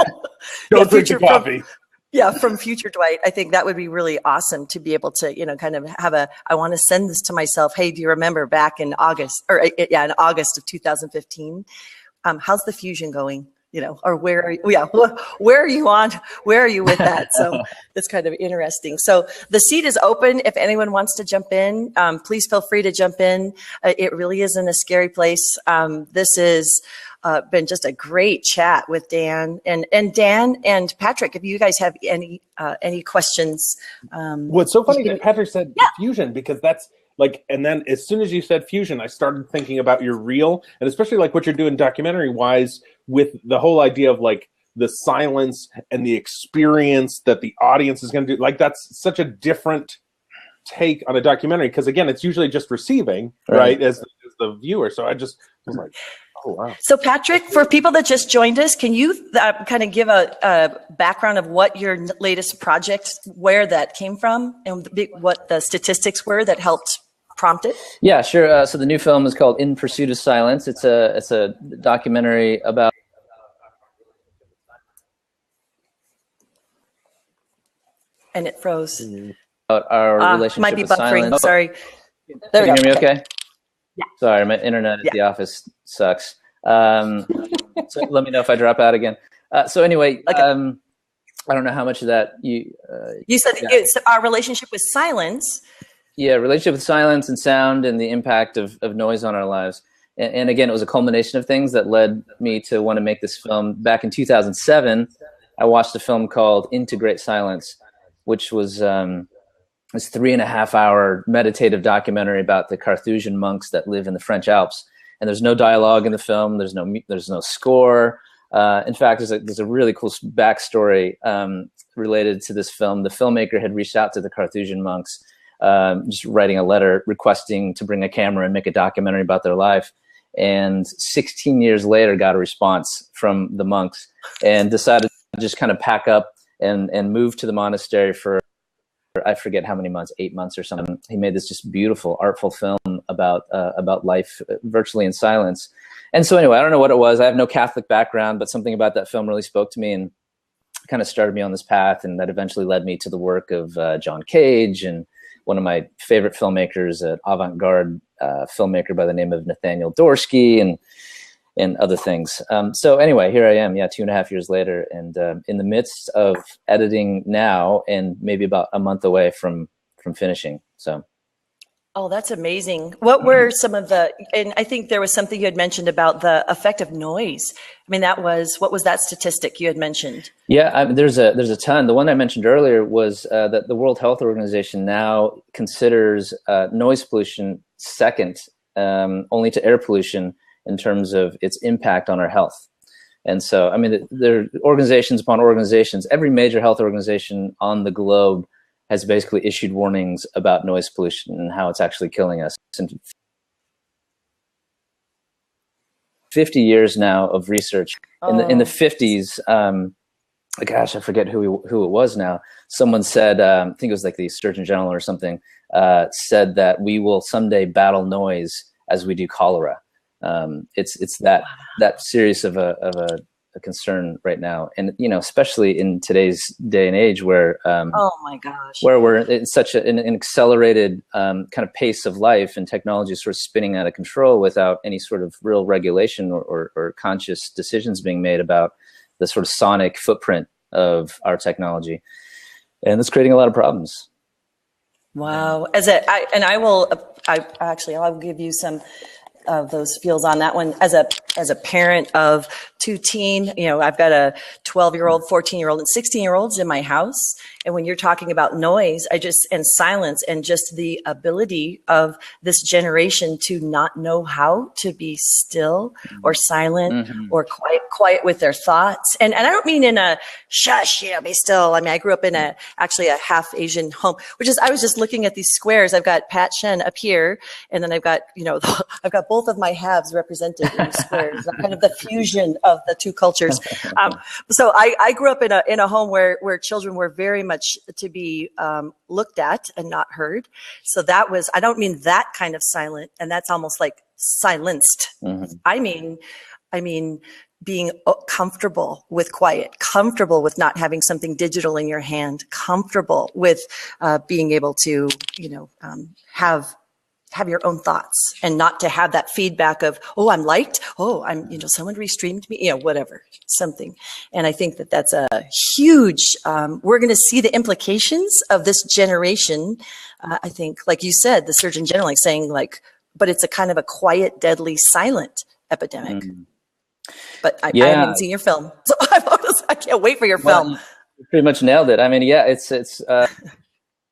Don't drink your coffee. From future Dwight. I think that would be really awesome to be able to, kind of have I want to send this to myself. Hey, do you remember back in August in August of 2015? How's the fusion going? Or where are you on? Where are you with that? So that's kind of interesting. So the seat is open. If anyone wants to jump in, please feel free to jump in. It really isn't a scary place. This is been just a great chat with Dan and Dan and Patrick. If you guys have any questions, what's so funny that Patrick said fusion, because that's like, and then as soon as you said fusion, I started thinking about your reel, and especially like what you're doing documentary wise with the whole idea of like the silence and the experience that the audience is going to do. Like that's such a different take on a documentary, because again, it's usually just receiving, right, as the viewer. So I was like, oh wow. So Patrick, for people that just joined us, can you kind of give a background of what your latest project, where that came from, and what the statistics were that helped prompt it? Yeah, sure. So the new film is called In Pursuit of Silence. It's a documentary about. And it froze. our relationship might be with buffering. silence. Sorry. There Can we you go. hear me okay? Yeah. Sorry, my internet at the office sucks. So let me know if I drop out again. So anyway, Okay. I don't know how much of that you said it's our relationship with silence. Yeah, relationship with silence and sound and the impact of noise on our lives. And again, it was a culmination of things that led me to want to make this film. Back in 2007, I watched a film called Into Great Silence, which was this 3.5-hour meditative documentary about the Carthusian monks that live in the French Alps. And there's no dialogue in the film. There's no score. In fact, there's a really cool backstory related to this film. The filmmaker had reached out to the Carthusian monks, just writing a letter requesting to bring a camera and make a documentary about their life. And 16 years later, got a response from the monks and decided to just kind of pack up and move to the monastery for, I forget how many months, 8 months or something. He made this just beautiful, artful film about life virtually in silence. And so anyway, I don't know what it was. I have no Catholic background, but something about that film really spoke to me and kind of started me on this path. And that eventually led me to the work of John Cage and one of my favorite filmmakers, an avant-garde filmmaker by the name of Nathaniel Dorsky and other things. So anyway, here I am, 2.5 years later, and in the midst of editing now and maybe about a month away from finishing. So. Oh, that's amazing. What were some of and I think there was something you had mentioned about the effect of noise. I mean, what was that statistic you had mentioned? Yeah, there's a ton. The one I mentioned earlier was that the World Health Organization now considers noise pollution second only to air pollution in terms of its impact on our health. And so, I mean, there are organizations upon organizations. Every major health organization on the globe has basically issued warnings about noise pollution and how it's actually killing us. And 50 years now of research. In the 50s, gosh, I forget who it was now. Someone said, I think it was like the Surgeon General or something, said that we will someday battle noise as we do cholera. It's that serious of a concern right now, and especially in today's day and age where oh my gosh, where we're in such an accelerated kind of pace of life, and technology is sort of spinning out of control without any sort of real regulation or conscious decisions being made about the sort of sonic footprint of our technology, and it's creating a lot of problems. Wow. I'll give you some of those feels on that one. As a parent of two teen, I've got a 12-year-old, 14-year-old, and 16-year-olds in my house. And when you're talking about noise, and silence, and just the ability of this generation to not know how to be still or silent or quiet with their thoughts. And I don't mean in a shush, be still. I mean, I grew up in actually a half Asian home, I was just looking at these squares. I've got Pat Shen up here, and then I've got, I've got both of my halves represented in the squares, kind of the fusion of the two cultures. So I grew up in a home where children were very much to be looked at and not heard. So that was, I don't mean that kind of silent, and that's almost like silenced. I mean being comfortable with quiet, comfortable with not having something digital in your hand, comfortable with being able to, have your own thoughts, and not to have that feedback of, oh, I'm liked. Oh, I'm, someone restreamed me, whatever, something. And I think that that's a huge, we're going to see the implications of this generation. I think, like you said, the Surgeon General saying but it's a kind of a quiet, deadly, silent epidemic. But I haven't seen your film, so I can't wait for your film. You pretty much nailed it. I mean, it's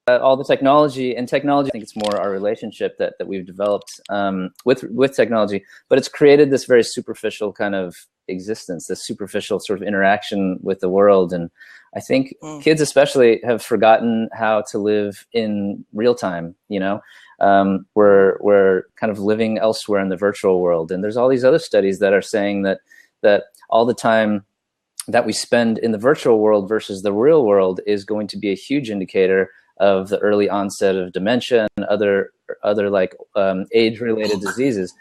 all the technology, I think it's more our relationship that we've developed with technology, but it's created this very superficial kind of existence, this superficial sort of interaction with the world. And I think kids especially have forgotten how to live in real time. We're kind of living elsewhere in the virtual world. And there's all these other studies that are saying that all the time that we spend in the virtual world versus the real world is going to be a huge indicator of the early onset of dementia and other age-related diseases.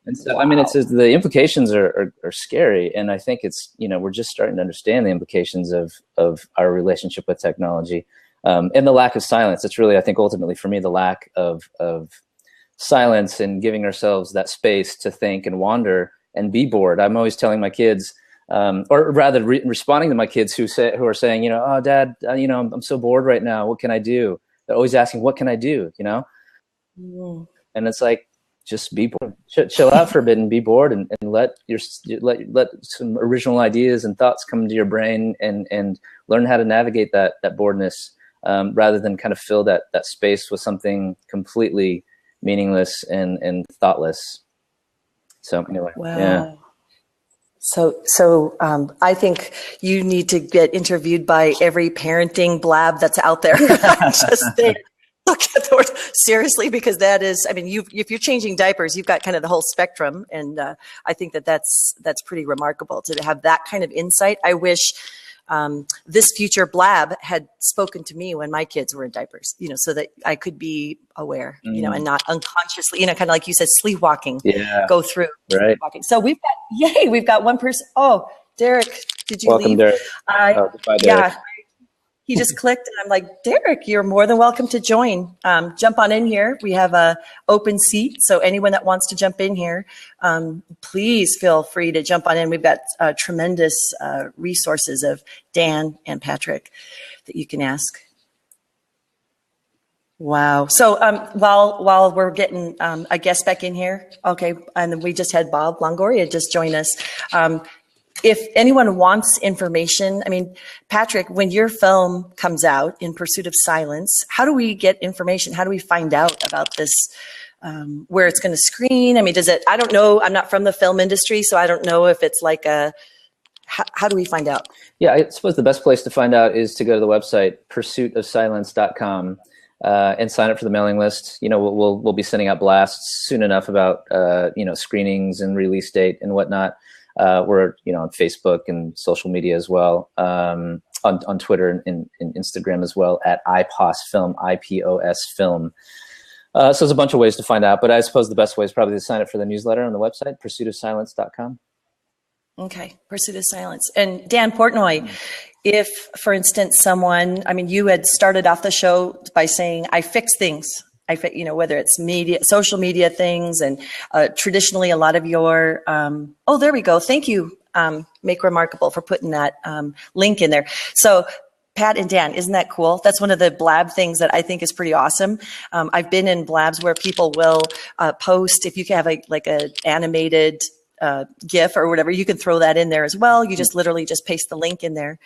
And so, I mean, the implications are scary. And I think it's, we're just starting to understand the implications of our relationship with technology. and the lack of silence. It's really, I think, ultimately for me, the lack of silence and giving ourselves that space to think and wander and be bored. I'm always telling my kids, or rather responding to my kids who are saying, you know, oh, Dad, you know, I'm so bored right now. What can I do? They're always asking, what can I do? You know? Mm. And it's like, just be bored, chill out for a bit and be bored, and let some original ideas and thoughts come into your brain, and learn how to navigate that boredness, rather than kind of fill that space with something completely meaningless and thoughtless. So anyway, Wow. yeah. So I think you need to get interviewed by every parenting blab that's out there. Just look at the word seriously, because that is, I mean, if you're changing diapers, you've got kind of the whole spectrum. And I think that's pretty remarkable to have that kind of insight. I wish this future blab had spoken to me when my kids were in diapers, you know, so that I could be aware, you know, and not unconsciously, you know, kind of like you said, sleepwalking, go through. Right. So we've got one person. Oh, Derek, did you Welcome, leave? Derek. Derek. Yeah. He just clicked, and I'm like, Derek, you're more than welcome to join. Jump on in here. We have a open seat, so anyone that wants to jump in here, please feel free to jump on in. We've got tremendous resources of Dan and Patrick that you can ask. Wow. So while we're getting a guest back in here, okay, and then we just had Bob Longoria just join us. If anyone wants information, I mean, Patrick, when your film comes out, In Pursuit of Silence, how do we get information? How do we find out about this, where it's going to screen? I mean, I don't know. I'm not from the film industry, so I don't know if it's like how do we find out? Yeah, I suppose the best place to find out is to go to the website, pursuitofsilence.com, and sign up for the mailing list. You know, we'll be sending out blasts soon enough about, you know, screenings and release date and whatnot. We're, you know, on Facebook and social media as well, on Twitter and Instagram as well, at IPOS Film, IPOS Film. So there's a bunch of ways to find out, but I suppose the best way is probably to sign up for the newsletter on the website, pursuitofsilence.com. Okay, Pursuit of Silence. And Dan Portnoy, if, for instance, someone, I mean, you had started off the show by saying, I fix things. You know, whether it's media, social media things, and traditionally a lot of your, oh, there we go. Thank you, Make Remarkable, for putting that link in there. So Pat and Dan, isn't that cool? That's one of the blab things that I think is pretty awesome. I've been in blabs where people will post, if you can have like a animated GIF or whatever, you can throw that in there as well. You just literally just paste the link in there.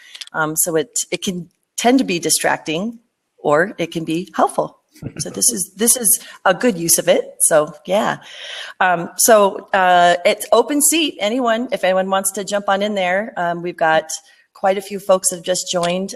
So it can tend to be distracting, or it can be helpful. So this is a good use of it. So yeah. It's open seat. If anyone wants to jump on in there, we've got quite a few folks that have just joined.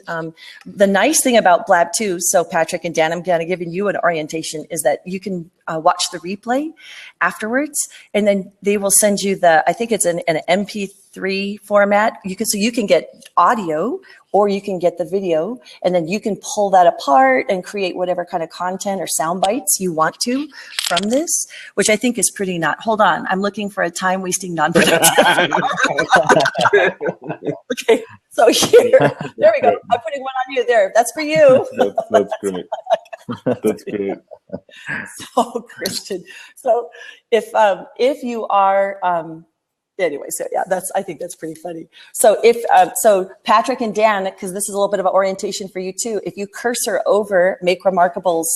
The nice thing about Blab 2, so Patrick and Dan, I'm kind of giving you an orientation, is that you can watch the replay afterwards, and then they will send you I think it's an MP3 format. So you can get audio, or you can get the video, and then you can pull that apart and create whatever kind of content or sound bites you want to from this, which I think is pretty hold on, I'm looking for a time-wasting, non-productive. Okay, so here, there we go. I'm putting one on you there. That's for you. That's great. That's great. So, Christian, so if you are, anyway, so yeah, I think that's pretty funny. So so Patrick and Dan, because this is a little bit of an orientation for you too, if you cursor over Make Remarkable's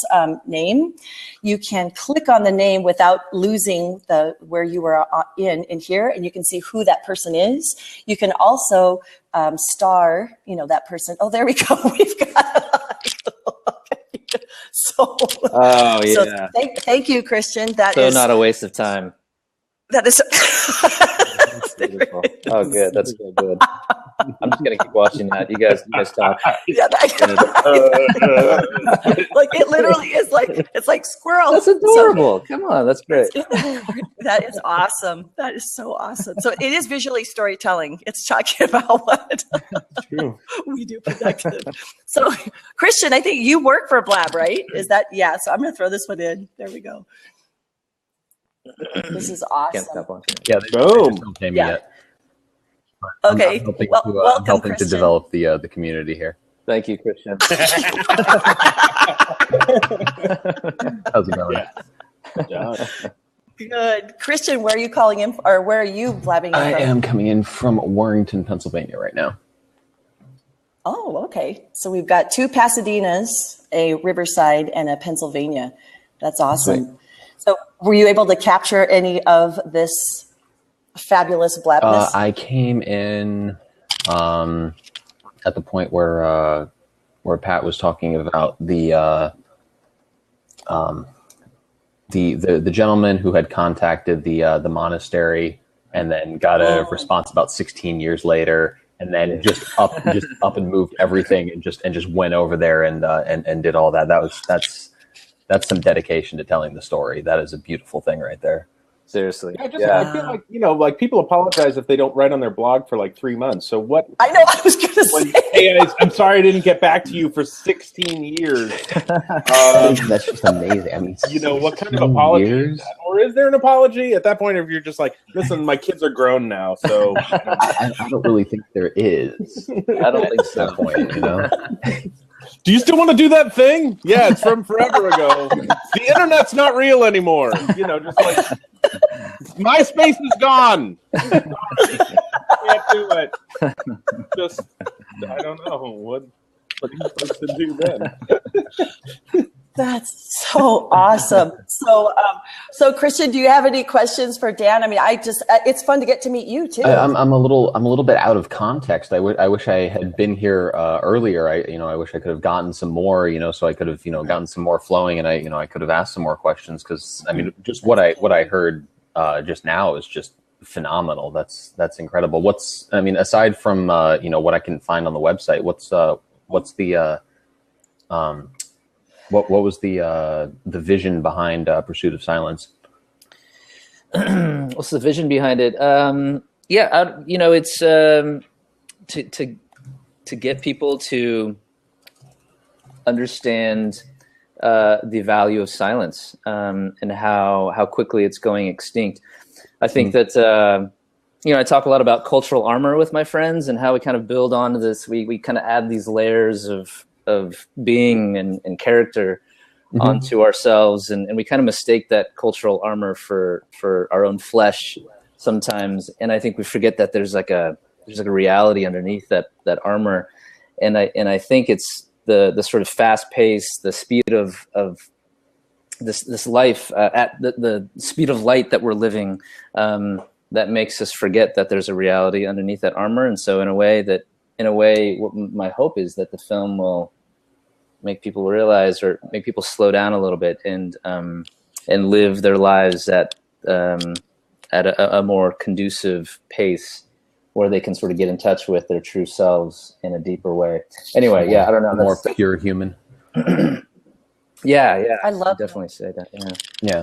name, you can click on the name without losing where you were in here, and you can see who that person is. You can also star, you know, that person. Oh, there we go. We've got. So, oh yeah. So thank you, Christian. That is not a waste of time. That is. Oh, good. That's so good. I'm just gonna keep watching that. You guys talk. Yeah, like it literally is it's like squirrel. That's adorable. Come on, that's great. That is awesome. That is so awesome. So it is visually storytelling. It's talking about what we do productive. So Christian, I think you work for Blab, right? Is that So I'm gonna throw this one in. There we go. This is awesome. Can't stop watching. Yeah, they don't pay me yet. Okay. I'm helping Welcome, to develop the community here. Thank you, Christian. How's it going? Yeah. Good. Christian, where are you calling in, or where are you blabbing in I from? am coming in from Warrington, Pennsylvania right now. Oh, okay. So we've got 2 Pasadenas, a Riverside, and a Pennsylvania. That's awesome. Sweet. So were you able to capture any of this fabulous blabness? I came in at the point where Pat was talking about the gentleman who had contacted the monastery and then got a response about 16 years later, and then just up and moved everything and just went over there and did all that. That's some dedication to telling the story. That is a beautiful thing right there. Seriously. Yeah, I feel like, like people apologize if they don't write on their blog for like 3 months. So what? I know, I was going to say. Hey, I'm sorry I didn't get back to you for 16 years. That's just amazing. I mean, what kind of apology years? is that? Or is there an apology at that point if you're just like, listen, my kids are grown now, so. I don't really think there is. I don't think so. At that point, Do you still want to do that thing? Yeah, it's from forever ago. The internet's not real anymore. Just like MySpace is gone. Can't do it. Just I don't know what are you supposed to do then? That's so awesome. So Christian, do you have any questions for Dan? I mean, it's fun to get to meet you too. I'm a little bit out of context. I wish I had been here earlier. I wish I could have gotten some more, so I could have, gotten some more flowing, and I could have asked some more questions, because I mean, just what I heard just now is just phenomenal. That's incredible. Aside from what I can find on the website, what's the what was the vision behind Pursuit of Silence? What's the vision behind it? It's to get people to understand the value of silence, and how quickly it's going extinct. I think that I talk a lot about cultural armor with my friends, and how we kind of build onto this. We kind of add these layers of being and character onto ourselves, and we kind of mistake that cultural armor for our own flesh sometimes, and I think we forget that there's like a reality underneath that armor, and I think it's the sort of fast pace, the speed of this life at the speed of light that we're living, that makes us forget that there's a reality underneath that armor. And so in a way, what my hope is that the film will make people realize, or make people slow down a little bit and live their lives at a more conducive pace, where they can sort of get in touch with their true selves in a deeper way. Anyway, I don't know. More pure human. Yeah. I love definitely say that. Yeah.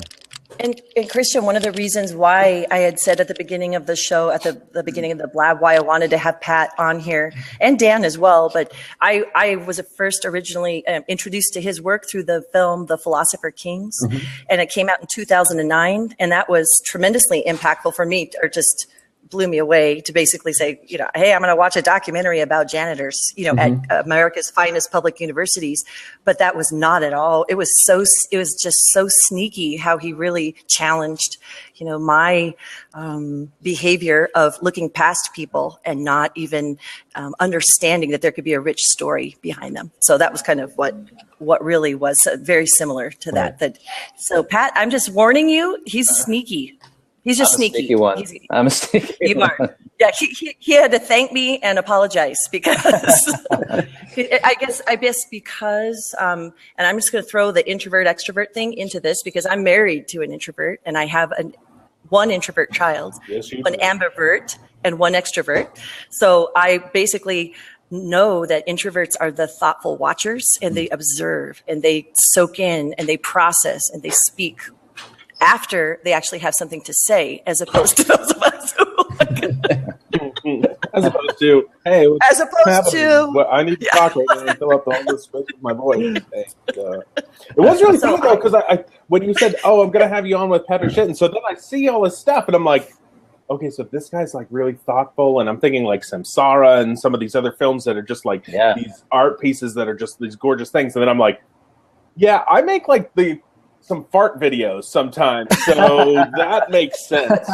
And Christian, one of the reasons why I had said at the beginning of the show, at the beginning of the blab, why I wanted to have Pat on here, and Dan as well, but I was first originally introduced to his work through the film The Philosopher Kings, and it came out in 2009, and that was tremendously impactful for me, or just blew me away, to basically say, hey, I'm going to watch a documentary about janitors, at America's finest public universities. But that was not at all. It was just so sneaky how he really challenged, my behavior of looking past people and not even understanding that there could be a rich story behind them. So that was kind of what really was very similar to that. So Pat, I'm just warning you, he's sneaky. He's just sneaky. Sneaky one. I'm a sneaky You one. are. Yeah, he had to thank me and apologize because I guess because and I'm just going to throw the introvert extrovert thing into this, because I'm married to an introvert and I have one introvert child, one ambivert, and one extrovert. So I basically know that introverts are the thoughtful watchers, and they observe and they soak in and they process and they speak after they actually have something to say, as opposed to those of us who as opposed to, hey, as opposed to, well, I need to talk right now and fill up all this space with my voice. And, it was really funny though, because I when you said, "Oh, I'm going to have you on with Pepper Shit," and so then I see all this stuff, and I'm like, okay, so this guy's like really thoughtful, and I'm thinking like Samsara and some of these other films that are just like these art pieces that are just these gorgeous things. And then I'm like, yeah, I make like some fart videos sometimes, so that makes sense.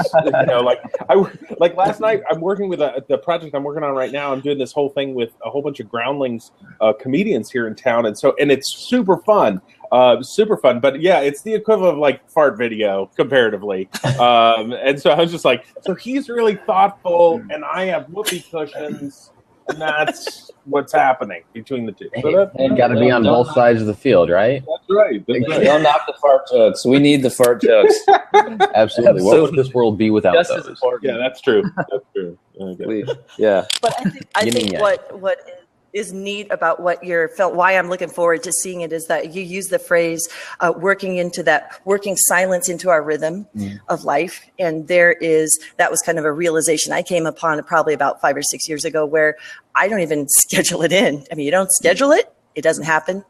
Like last night, I'm working with the project I'm working on right now. I'm doing this whole thing with a whole bunch of Groundlings comedians here in town, and it's super fun. But yeah, it's the equivalent of like fart video comparatively. And so I was just like, so he's really thoughtful, and I have whoopee cushions. And that's what's happening between the two. So you got to be on both sides of the field, right? That's right. Don't knock the fart jokes. We need the fart jokes. Absolutely. What would this world be without those? Yeah, that's true. That's true. Okay. Yeah. But I think what is neat about what why I'm looking forward to seeing it is that you use the phrase working silence into our rhythm of life. And that was kind of a realization I came upon probably about 5 or 6 years ago, where I don't even schedule it in. I mean, you don't schedule it, it doesn't happen.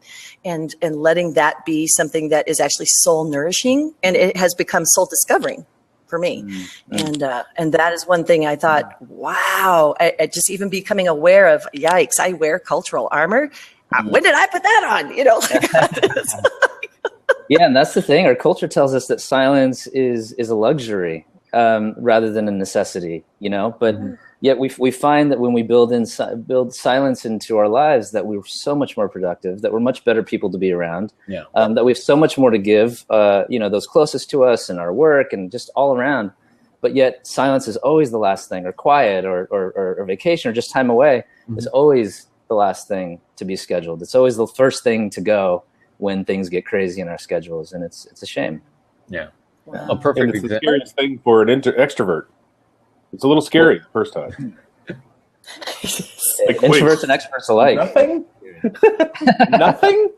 And letting that be something that is actually soul nourishing, and it has become soul discovering for me. And that is one thing I thought, wow, I just even becoming aware of, yikes, I wear cultural armor. When did I put that on? Yeah, and that's the thing. Our culture tells us that silence is a luxury rather than a necessity, but yet we find that when we build silence into our lives, that we're so much more productive, that we're much better people to be around, that we have so much more to give, those closest to us and our work and just all around. But yet silence is always the last thing, or quiet or vacation or just time away is always the last thing to be scheduled. It's always the first thing to go when things get crazy in our schedules. And it's a shame. Yeah. Wow. A perfect and it's the scariest thing for an extrovert. It's a little scary the first time. Introverts and experts alike. Nothing? Nothing?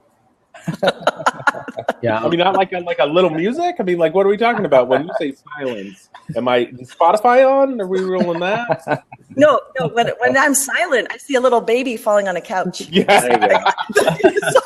Yeah. I mean, not like a little music? I mean, like, what are we talking about when you say silence? Am I Spotify on? Are we rolling that? No. When I'm silent, I see a little baby falling on a couch. Yeah. There you go.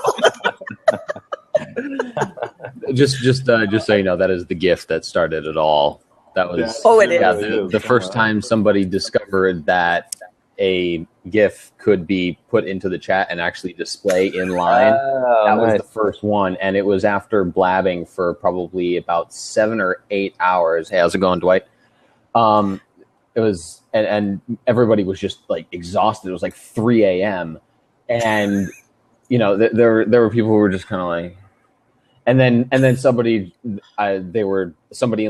Just so you know, that is the gift that started it all. That was it is. The first time somebody discovered that a GIF could be put into the chat and actually display in line. That was the first one, and it was after blabbing for probably about 7 or 8 hours. Hey, how's it going, Dwight? It was, and everybody was just like exhausted. It was like 3 a.m. and there were people who were just kind of like. And then somebody in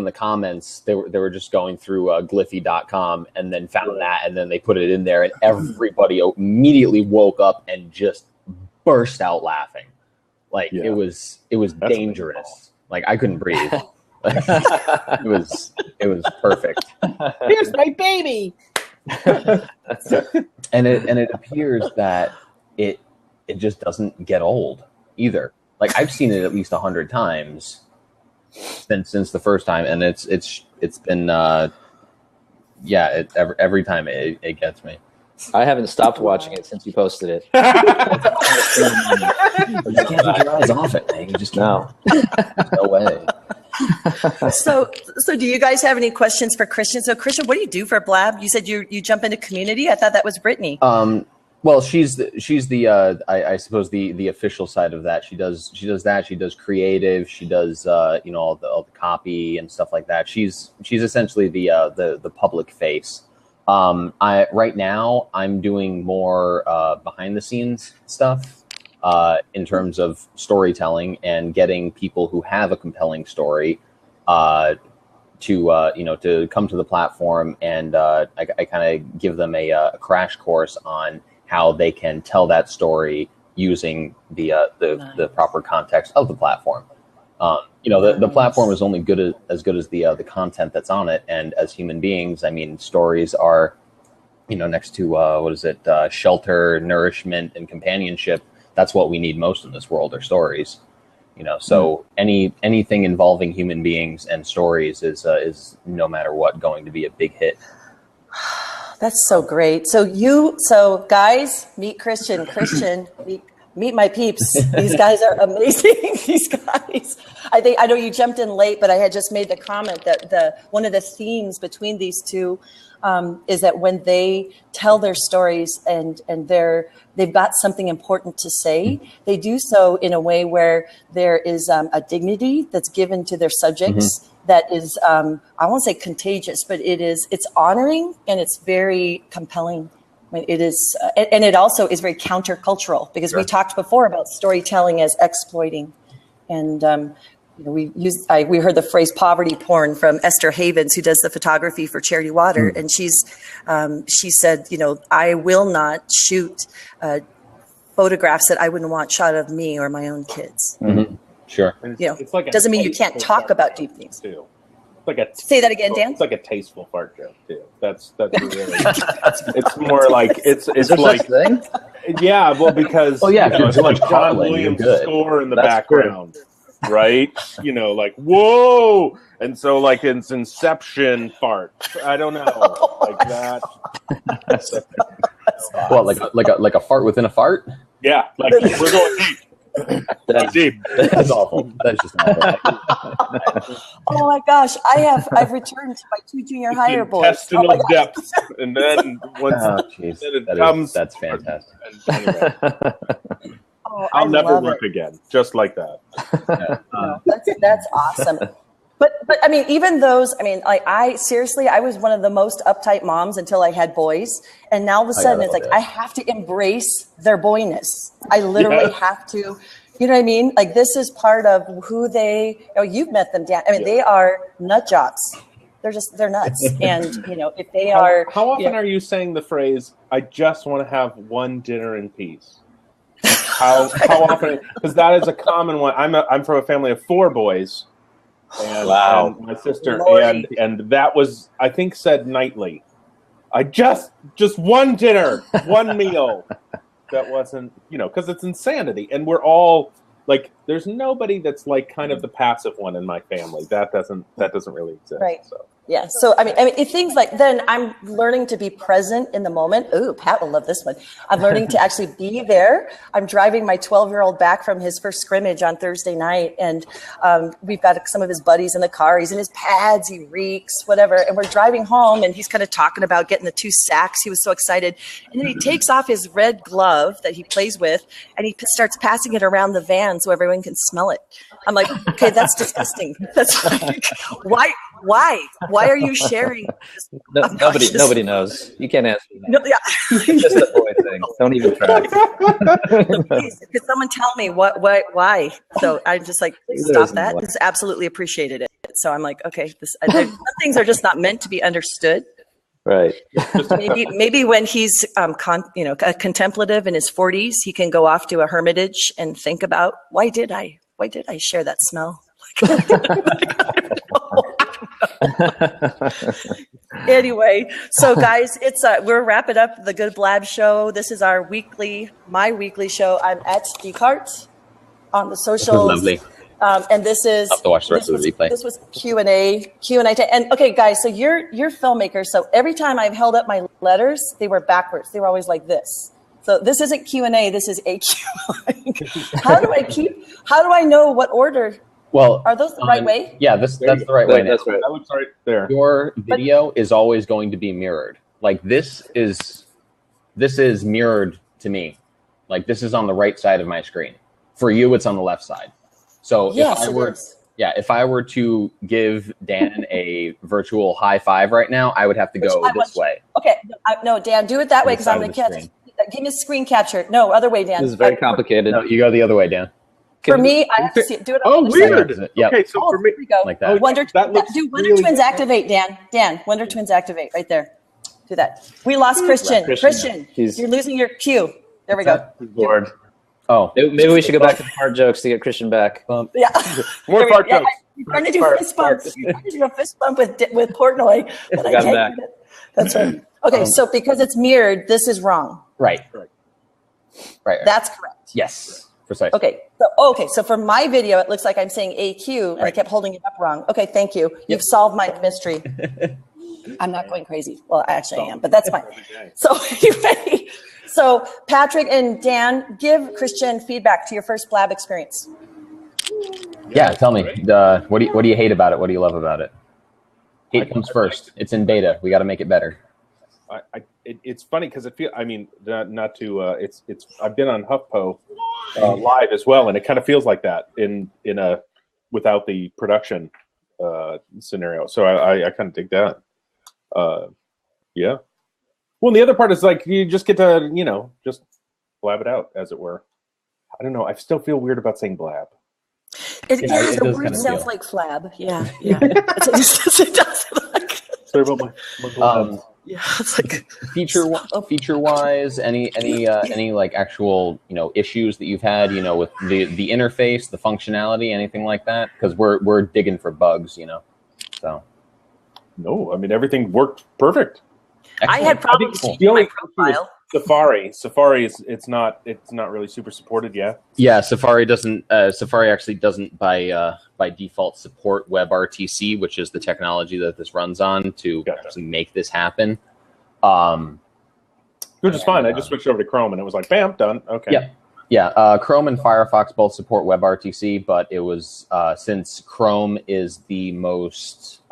the comments, they were just going through Gliffy.com and then found that, and then they put it in there, and everybody immediately woke up and just burst out laughing. Like it was dangerous. Like I couldn't breathe. It was perfect. Here's my baby. And it appears that it just doesn't get old either. Like I've seen it at least 100 times since the first time, and it's been every time it gets me. I haven't stopped watching it since you posted it. You just can't take your eyes off it, man. You just can't. No way. So do you guys have any questions for Christian? So Christian, what do you do for Blab? You said you jump into community. I thought that was Brittany. Well, she's the I suppose the official side of that. She does that. She does creative. She does all the copy and stuff like that. She's essentially the public face. Right now I'm doing more behind the scenes stuff in terms of storytelling and getting people who have a compelling story to come to the platform, and I kind of give them a crash course on how they can tell that story using the proper context of the platform. The platform is only as good as the content that's on it. And as human beings, I mean, stories are, next to shelter, nourishment, and companionship. That's what we need most in this world are stories. So anything involving human beings and stories is no matter what going to be a big hit. That's so great. So guys, meet Christian. Christian, meet Meet my peeps. These guys are amazing. These guys. I know you jumped in late, but I had just made the comment that one of the themes between these two is that when they tell their stories and they've got something important to say, they do so in a way where there is a dignity that's given to their subjects that is, I won't say contagious, but it's honoring and it's very compelling. I mean, it is, and it also is very countercultural because we talked before about storytelling as exploiting, and we heard the phrase poverty porn from Esther Havens, who does the photography for Charity Water, and she said, I will not shoot photographs that I wouldn't want shot of me or my own kids. Sure. It's like doesn't mean you can't talk about deep things. Too. Say that again, Dan. It's like a tasteful fart joke too. That's really. It's more like it's like such thing? Yeah, well, because it's like John Williams' score in the background, right? Like whoa, and so like it's Inception fart. I don't know, like that. Well, like a fart within a fart. Yeah, like we're going deep. That's deep. That's awful. That's just awful. Oh my gosh, I've returned to my 2 junior higher boys. Intestinal depths, and then once it comes, that's fantastic. Anyway. I'll never look again, just like that. That's awesome. But I mean, even those, I mean, like I was one of the most uptight moms until I had boys. And now all of a sudden it's like, I have to embrace their boyness. I literally have to, you know what I mean? Like this is part of who you've met them, Dan. I mean, they are nut jobs. They're nuts. And, if they are. How often are you saying the phrase, I just want to have one dinner in peace? How often? Because that is a common one. I'm from a family of 4 boys. And, and my sister, and that was, I think, said nightly. I just one dinner, one meal. That wasn't, because it's insanity. And we're all like, there's nobody that's like kind of the passive one in my family. That doesn't really exist. Right. So. Yeah. So, I mean, if things like, then I'm learning to be present in the moment. Ooh, Pat will love this one. I'm learning to actually be there. I'm driving my 12-year-old back from his first scrimmage on Thursday night. And we've got some of his buddies in the car. He's in his pads. He reeks, whatever. And we're driving home and he's kind of talking about getting the 2 sacks. He was so excited. And then he takes off his red glove that he plays with and he starts passing it around the van so everyone can smell it. I'm like, okay, that's disgusting. That's like, why are you sharing this? Nobody knows. You can't answer that. No, yeah. It's just a boy thing. Don't even try. Please, could someone tell me why? So I'm just like, please stop that. Just absolutely appreciated it. So I'm like, okay, some things are just not meant to be understood. Right. Maybe when he's contemplative in his 40s, he can go off to a hermitage and think about why did I share that smell? Anyway, so guys, it's we're wrapping up the Good Blab show. This is my weekly show. I'm at Descartes on the socials. Lovely. And this is I'll have to watch the rest of the replay. This was Q&A. And okay, guys, so you're filmmakers. So every time I've held up my letters, they were backwards. They were always like this. So this isn't Q&A. This is AQ. How do I know what order? Well, are those the right way? Yeah, that's the right way. That's right. That looks right there. Your video is always going to be mirrored. Like this is mirrored to me. Like this is on the right side of my screen. For you, it's on the left side. So if I were to give Dan a virtual high five right now, I would have to go this way. Okay, no, Dan, do it that way because I'm going to catch. Give me a screen capture. No, other way, Dan. This is very complicated. No, you go the other way, Dan. For me, I have to see it. Do it. Oh, weird. Yep. Okay, so for me, here we go. Like that. Wonder really Twins activate, Dan. Dan, Wonder Twins activate right there. Do that. We lost Christian. Christian, you're losing your cue. There we go. Bored. Oh, maybe we should go back to the fart jokes to get Christian back. Yeah. More fart jokes. You're trying to do fist bumps. You're trying to do a fist bump with Portnoy. But I Got can't back. do it. That's right. Okay, so because it's mirrored, this is wrong. Right. That's correct. Yes. Precisely. Okay. So for my video, it looks like I'm saying AQ, and I kept holding it up wrong. Okay, thank you. You've solved my mystery. I'm not going crazy. Well, actually I am, but that's fine. So are you ready? So Patrick and Dan, give Christian feedback to your first Blab experience. Yeah, tell me. What do you hate about it? What do you love about it? Hate comes first. It's in beta. We got to make it better. It's funny because I mean, not to. It's. I've been on HuffPo live as well, and it kind of feels like that in a without the production scenario. So I kind of dig that. Yeah. Well, and the other part is like you just get to just blab it out, as it were. I don't know. I still feel weird about saying blab. The word sounds like flab. Yeah. It does. Sorry about my yeah, it's like feature wise, any like actual issues that you've had with the interface, the functionality, anything like that? Because we're digging for bugs, So no, I mean everything worked perfect. Excellent. I had problems with my profile. Safari is it's not really super supported yet. Yeah, Safari doesn't. Safari actually doesn't by default support WebRTC, which is the technology that this runs on to actually make this happen. Which is fine. I just switched over to Chrome and it was like, bam, done. Okay. Yeah. Chrome and Firefox both support WebRTC, but it was since Chrome is the most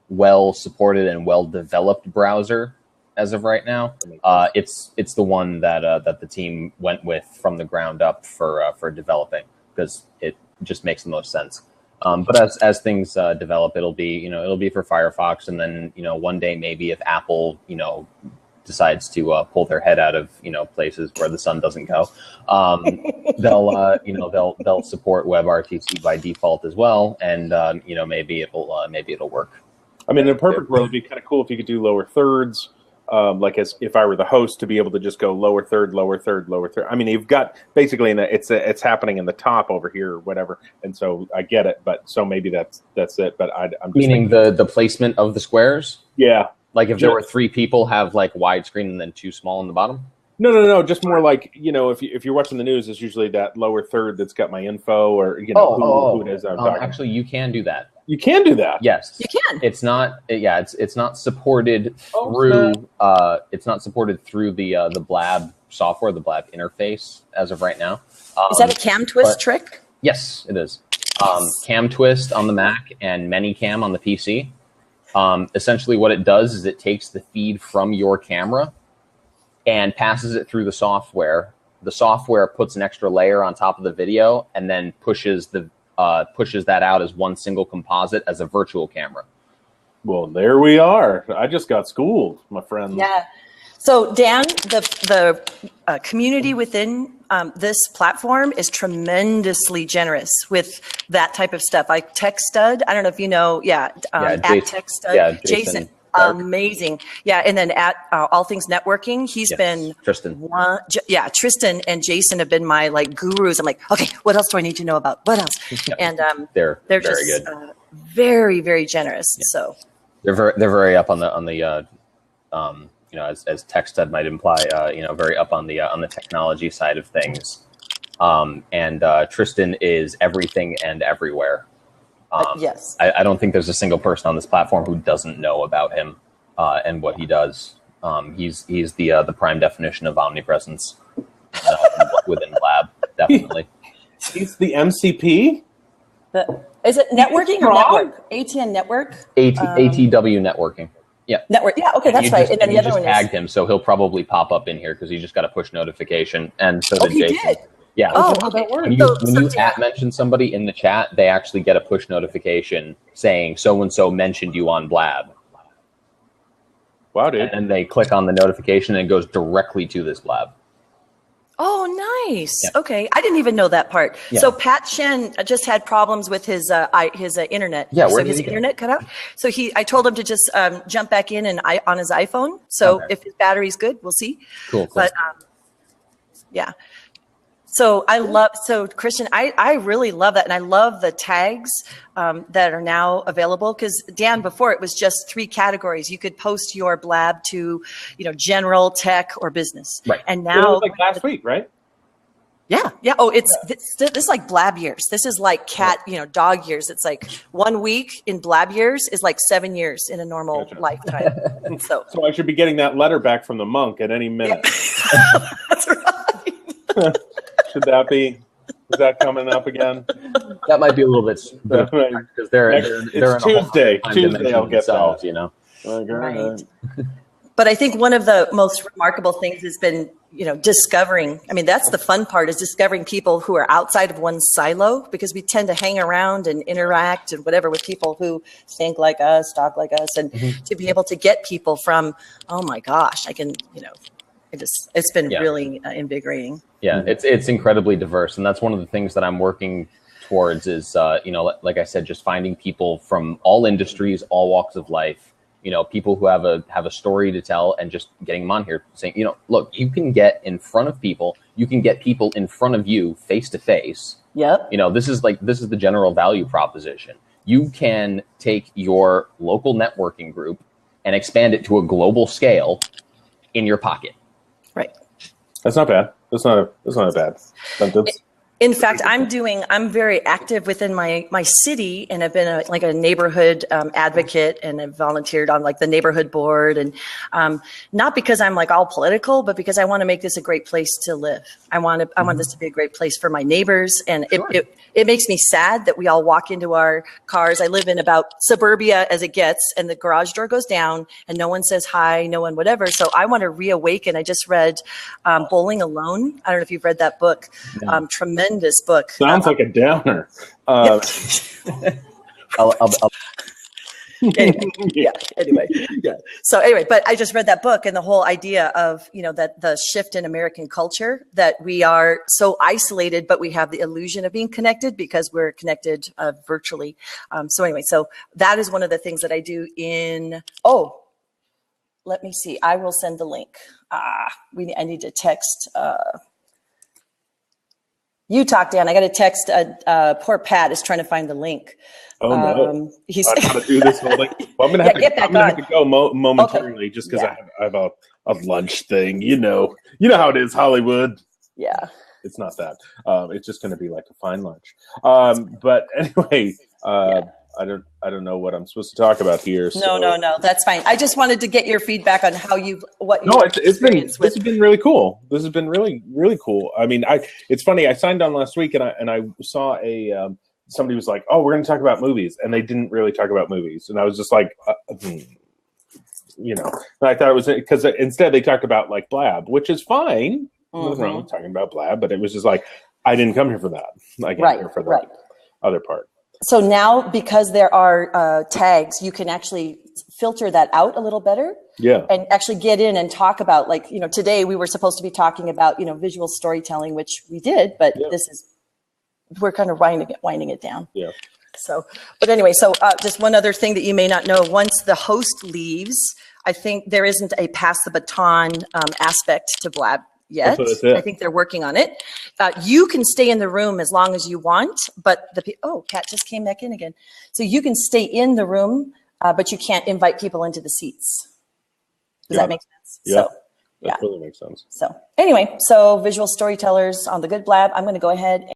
well supported and well developed browser as of right now. It's the one that the team went with from the ground up for developing because it just makes the most sense. But as things develop, it'll be for Firefox, and then one day maybe if Apple decides to pull their head out of places where the sun doesn't go, they'll support WebRTC by default as well, and maybe it'll work. I mean, in a perfect world, it'd be kind of cool if you could do lower thirds. Like as if I were the host to be able to just go lower third, lower third, lower third. I mean, you've got basically it's happening in the top over here or whatever, and so I get it. But so maybe that's it. But I'm just meaning the placement of the squares. Yeah, like if there were 3 people, have like widescreen and then 2 small in the bottom. No. Just more like if you're watching the news, it's usually that lower third that's got my info or who it is. Actually, you can do that. You can do that. Yes, you can. It's not. Yeah, it's not supported through. It's not supported through the Blab software, the Blab interface as of right now. Is that a cam twist trick? Yes, it is. Cam twist on the Mac and ManyCam on the PC. Essentially, what it does is it takes the feed from your camera and passes it through the software. The software puts an extra layer on top of the video and then pushes that out as one single composite as a virtual camera. Well, there we are. I just got schooled, my friend. Yeah. So Dan, the community within this platform is tremendously generous with that type of stuff. Like TechStud, I don't know if you know, at TechStud, Jason. Amazing. Yeah. And then at All Things Networking, he's been Tristan. Tristan and Jason have been my like gurus. I'm like, okay, what else do I need to know about? What else? And they're very just good. Very, very generous. Yeah. So they're very up on the as TechStud might imply, very up on the technology side of things. And Tristan is everything and everywhere. Yes. I don't think there's a single person on this platform who doesn't know about him and what he does. He's the prime definition of omnipresence within Blab, definitely. He's the MCP? Is it networking or network? ATN network? ATW networking. Yeah. Network. Yeah. Okay, that's right. And then the other one is tagged him, so he'll probably pop up in here because he just got a push notification, and so did Jason. Did? Yeah. Oh, how that works. When you mention somebody in the chat, they actually get a push notification saying so and so mentioned you on Blab. Wow, dude. And they click on the notification and it goes directly to this Blab. Oh, nice. Yeah. Okay, I didn't even know that part. Yeah. So Pat Shen just had problems with his internet. Yeah, so his internet cut out. So I told him to just jump back in and on his iPhone. So if his battery's good, we'll see. Cool. But yeah. So Christian, I really love that. And I love the tags that are now available because Dan, before it was just 3 categories. You could post your Blab to, general, tech, or business. Right. And now it was like last week, right? Yeah. Yeah. Oh, this is like blab years. This is like cat, dog years. It's like 1 week in blab years is like 7 years in a normal lifetime. So I should be getting that letter back from the monk at any minute. Yeah. That's right. Is that coming up again? That might be a little bit because they're it's Tuesday. Tuesday I'll get themselves, Right. But I think one of the most remarkable things has been, discovering. I mean, that's the fun part, is discovering people who are outside of one silo, because we tend to hang around and interact and whatever with people who think like us, talk like us, and to be able to get people from, oh my gosh, I can, it's been really invigorating. Yeah, it's incredibly diverse, and that's one of the things that I'm working towards is, like I said, just finding people from all industries, all walks of life. People who have a story to tell, and just getting them on here saying, look, you can get in front of people. You can get people in front of you face to face. Yep. This is the general value proposition. You can take your local networking group and expand it to a global scale in your pocket. Right. That's not bad. That's not a bad sentence. In fact, I'm very active within my city, and I've been a neighborhood advocate, and I've volunteered on the neighborhood board, and not because I'm all political, but because I want to make this a great place to live. I want this to be a great place for my neighbors, and it makes me sad that we all walk into our cars. I live in about suburbia as it gets, and the garage door goes down, and no one says hi, no one whatever. So I want to reawaken. I just read Bowling Alone. I don't know if you've read that book. Tremendous book. Sounds like a downer. I'll Anyway. So anyway, but I just read that book, and the whole idea of, that the shift in American culture, that we are so isolated, but we have the illusion of being connected because we're connected virtually. So anyway, so that is one of the things that I do let me see. I will send the link. I need to text, you talk, Dan. I got to text. Poor Pat is trying to find the link. Oh no! He's I got to do this whole thing. Well, I'm gonna have to go momentarily, just because I have a lunch thing. You know how it is, Hollywood. Yeah, it's not that. It's just gonna be like a fine lunch. But anyway, I don't know what I'm supposed to talk about here. So. No, that's fine. I just wanted to get your feedback on how it's been really cool. This has been really, really cool. I mean, it's funny. I signed on last week, and I saw somebody was like, "Oh, we're going to talk about movies," and they didn't really talk about movies, and I was just like, And I thought it was because instead they talked about blab, which is fine. Nothing wrong with talking about blab, but it was just like I didn't come here for that. I came here for the other part. So now, because there are tags, you can actually filter that out a little better. Yeah. And actually get in and talk about, today we were supposed to be talking about, visual storytelling, which we did, but we're kind of winding it down. Yeah. So, but anyway, just one other thing that you may not know, once the host leaves, I think there isn't a pass the baton aspect to Blab yet. I think they're working on it. You can stay in the room as long as you want, but Kat just came back in again. So you can stay in the room, but you can't invite people into the seats. Does that make sense? Yeah. That really makes sense. So anyway, visual storytellers on the Good Blab. I'm going to go ahead